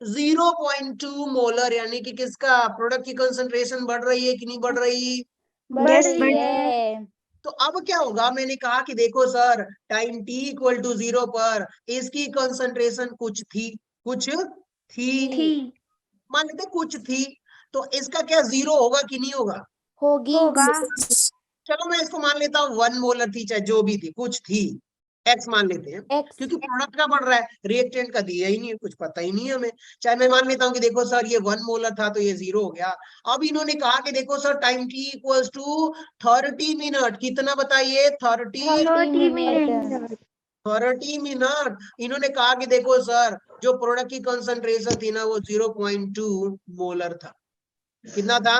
0.2 molar, यानी कि किसका प्रोडक्ट की कंसंट्रेशन बढ़ रही है कि नहीं बढ़ रही? बढ़ Yes, रही but- है। तो अब क्या होगा? मैंने कहा कि देखो सर, टाइम t = 0 पर इसकी कंसंट्रेशन कुछ थी, कुछ थी, थी। मान लेते कुछ थी, तो इसका क्या 0 होगा कि नहीं होगा? होगी होगा। चलो मैं इसको मान लेता हूँ 1 मोलर थी, चाहे जो भी थी, कुछ थी, x मान लेते हैं, एक्स क्योंकि प्रोडक्ट का बढ़ रहा है, रिएक्टेंट का दिया ही नहीं है, कुछ पता ही नहीं है हमें। चाहे मैं मान लेता हूँ कि देखो सर ये 1 मोलर था तो ये 0 हो गया। अब इन्होंने कहा कि देखो सर टाइम t = 30 मिनट, कितना बताइए? 30 30 मिनट। मिनट। 30 मिनट। इन्होंने कहा कि देखो सर जो प्रोडक्ट की कंसंट्रेशन थी ना वो 0.2 मोलर था। कितना था?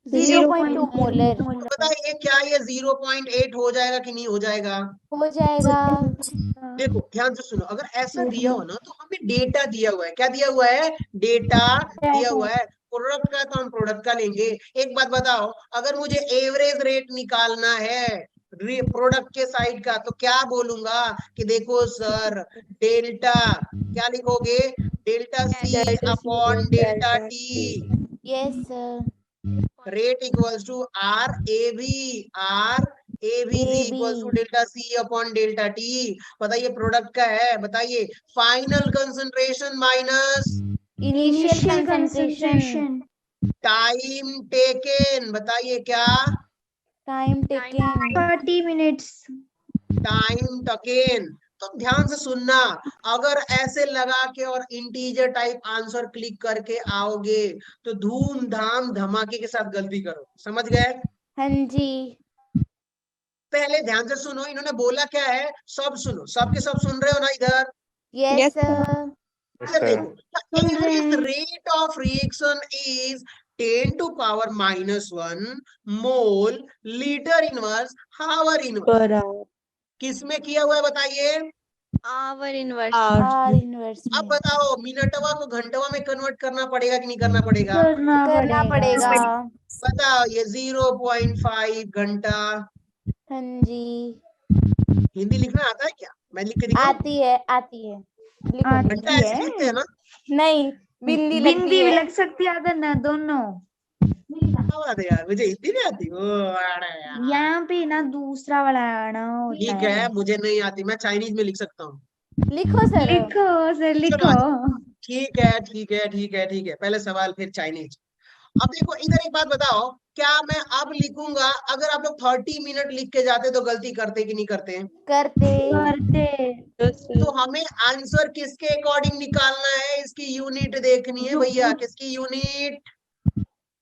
0.2 मोलर। बताइए क्या ये 0.8 हो जाएगा कि नहीं हो जाएगा? हो जाएगा। देखो ध्यान से सुनो, अगर ऐसा दिया हो ना तो हमें डेटा दिया हुआ है। क्या दिया हुआ है? डेटा दिया हुआ है। प्रोडक्ट का तो हम प्रोडक्ट का लेंगे। एक बात बताओ, अगर मुझे एवरेज रेट निकालना है प्रोडक्ट के साइड का, तो क्या बोलूंगा कि देखो सर डेल्टा, क्या लिखोगे? Delta C upon delta T, yes sir. Rate equals to R AB, R ABG equals to delta C upon delta T। बताइए प्रोडक्ट का है, बताइए final concentration minus initial concentration. Time taken. बताइए क्या? Time taken. 30 minutes. Time taken. तो ध्यान से सुनना, अगर ऐसे लगा के और इंटीजर टाइप आंसर क्लिक करके आओगे तो धूमधाम धमाके के साथ गलती करो। समझ गए? हाँ जी पहले ध्यान से सुनो, इन्होंने बोला क्या है, सब सुनो, सबके सब सुन रहे हो ना इधर? Yes sir. Yes, इधर sir. देखो, the average rate of reaction is 10⁻⁻1 mole litre inverse hour inverse. Per hour किसमें किया हुआ है बताइए? Our inverse. आर इनवर्स अब में बताओ मिनटवा को घंटवा में कन्वर्ट करना पड़ेगा कि नहीं करना पड़ेगा? करना पड़ेगा। बताओ ये 0.5 घंटा। हाँ जी हिंदी लिखना आता है क्या? मैं लिख के दिखाऊं? आती है लिखो। घंटा ऐसे लिखते हैं ना? नहीं बिंदी लगती बिंदी भी है। लग सकती है, अगर ना दोनों। क्या बात है यार, मुझे हिंदी नहीं आती। ओ अरे यार, यहाँ पे ना दूसरा वाला आना होता ठीक है, मुझे नहीं आती, मैं चाइनीज में लिख सकता हूँ। लिखो सर। लिखो सर चलो लिखो। ठीक है ठीक है ठीक है ठीक है, पहले सवाल फिर चाइनीज। अब देखो इधर एक बात बताओ, क्या मैं अब लिखूंगा, अगर आप लोग 30 मिनट लिख के जाते तो गलती करते कि नहीं करते? करते तो हमें आंसर किसके अकॉर्डिंग निकालना है, इसकी यूनिट देखनी है भैया, किसकी यूनिट?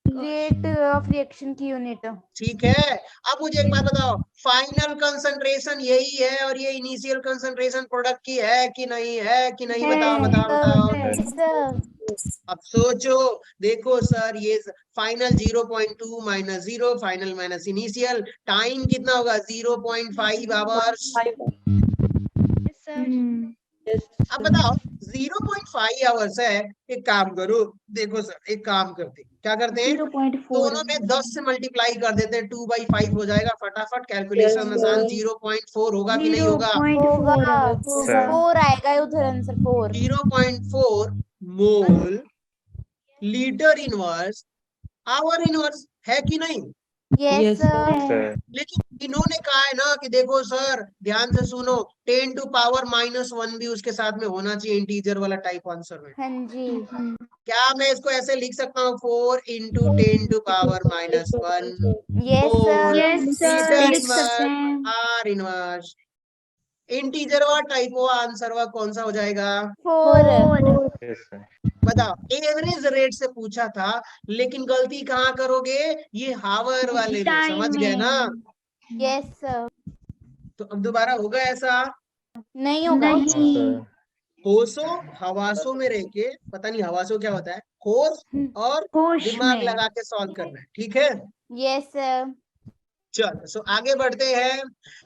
रेट ऑफ रिएक्शन की यूनिट। ठीक है। अब मुझे एक बात बताओ, फाइनल कंसंट्रेशन यही है और ये इनिशियल कंसंट्रेशन प्रोडक्ट की है कि नहीं है कि नहीं? बताओ बताओ बताओ। अब सोचो, देखो सर ये final 0.2 minus 0, final minus initial, time कितना होगा? 0.5 आवर्स। अब बताओ 0.5 आवर्स है, एक काम करो, देखो सर एक काम करते हैं, क्या करते हैं, 0.4 दोनों में 10 से मल्टीप्लाई कर देते हैं, 2/5 हो जाएगा, फटाफट कैलकुलेशन आसान। 0.4 होगा कि नहीं होगा? 0.4 4 आएगा उधर answer 4। 0.4 mole litre inverse hour inverse है कि नहीं? यस सर लेकिन इन्होंने कहा है ना कि देखो सर ध्यान से सुनो, 10 टू पावर -1 भी उसके साथ में होना चाहिए, इंटीजर वाला टाइप आंसर में। हाँ जी। क्या मैं इसको ऐसे लिख सकता हूँ, 4 into 10 to power -1 yes mole yes sir litre लिख सकते इनवर्स हैं। R inverse. इंटीजर वा टाइप हुआ आंसर वा कौन सा हो जाएगा? 4। यस सर बताओ, एवरेज रेट से पूछा था, लेकिन गलती कहाँ करोगे? ये हावर वाले में, समझ टाइम गए ना? में यस तो अब दोबारा होगा ऐसा? नहीं होगा। हाँ नहीं सर होशो हवासों में रह के, पता नहीं हवासों क्या होता है, होश और होश दिमाग में लगा के सॉल्व करना है, ठीक है? यस चलो सो आगे बढ़ते हैं।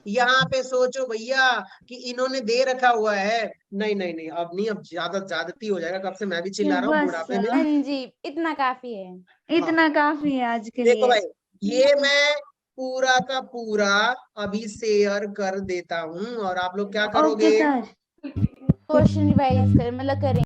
यहाँ पे सोचो भैया कि इन्होंने दे रखा हुआ है, नहीं नहीं नहीं, अब नहीं, अब ज्यादती हो जाएगा, कब से मैं भी चिल्ला रहा हूँ बस बुढ़ापे में। हाँ जी, इतना काफी है। इतना काफी है आज के देखो लिए। भाई, ये मैं पूरा का पूरा अभी शेयर कर देता हूँ और आप लोग क्या ओके करोगे? सर। क्वेश्चन रिवाइज कर मतलब करें।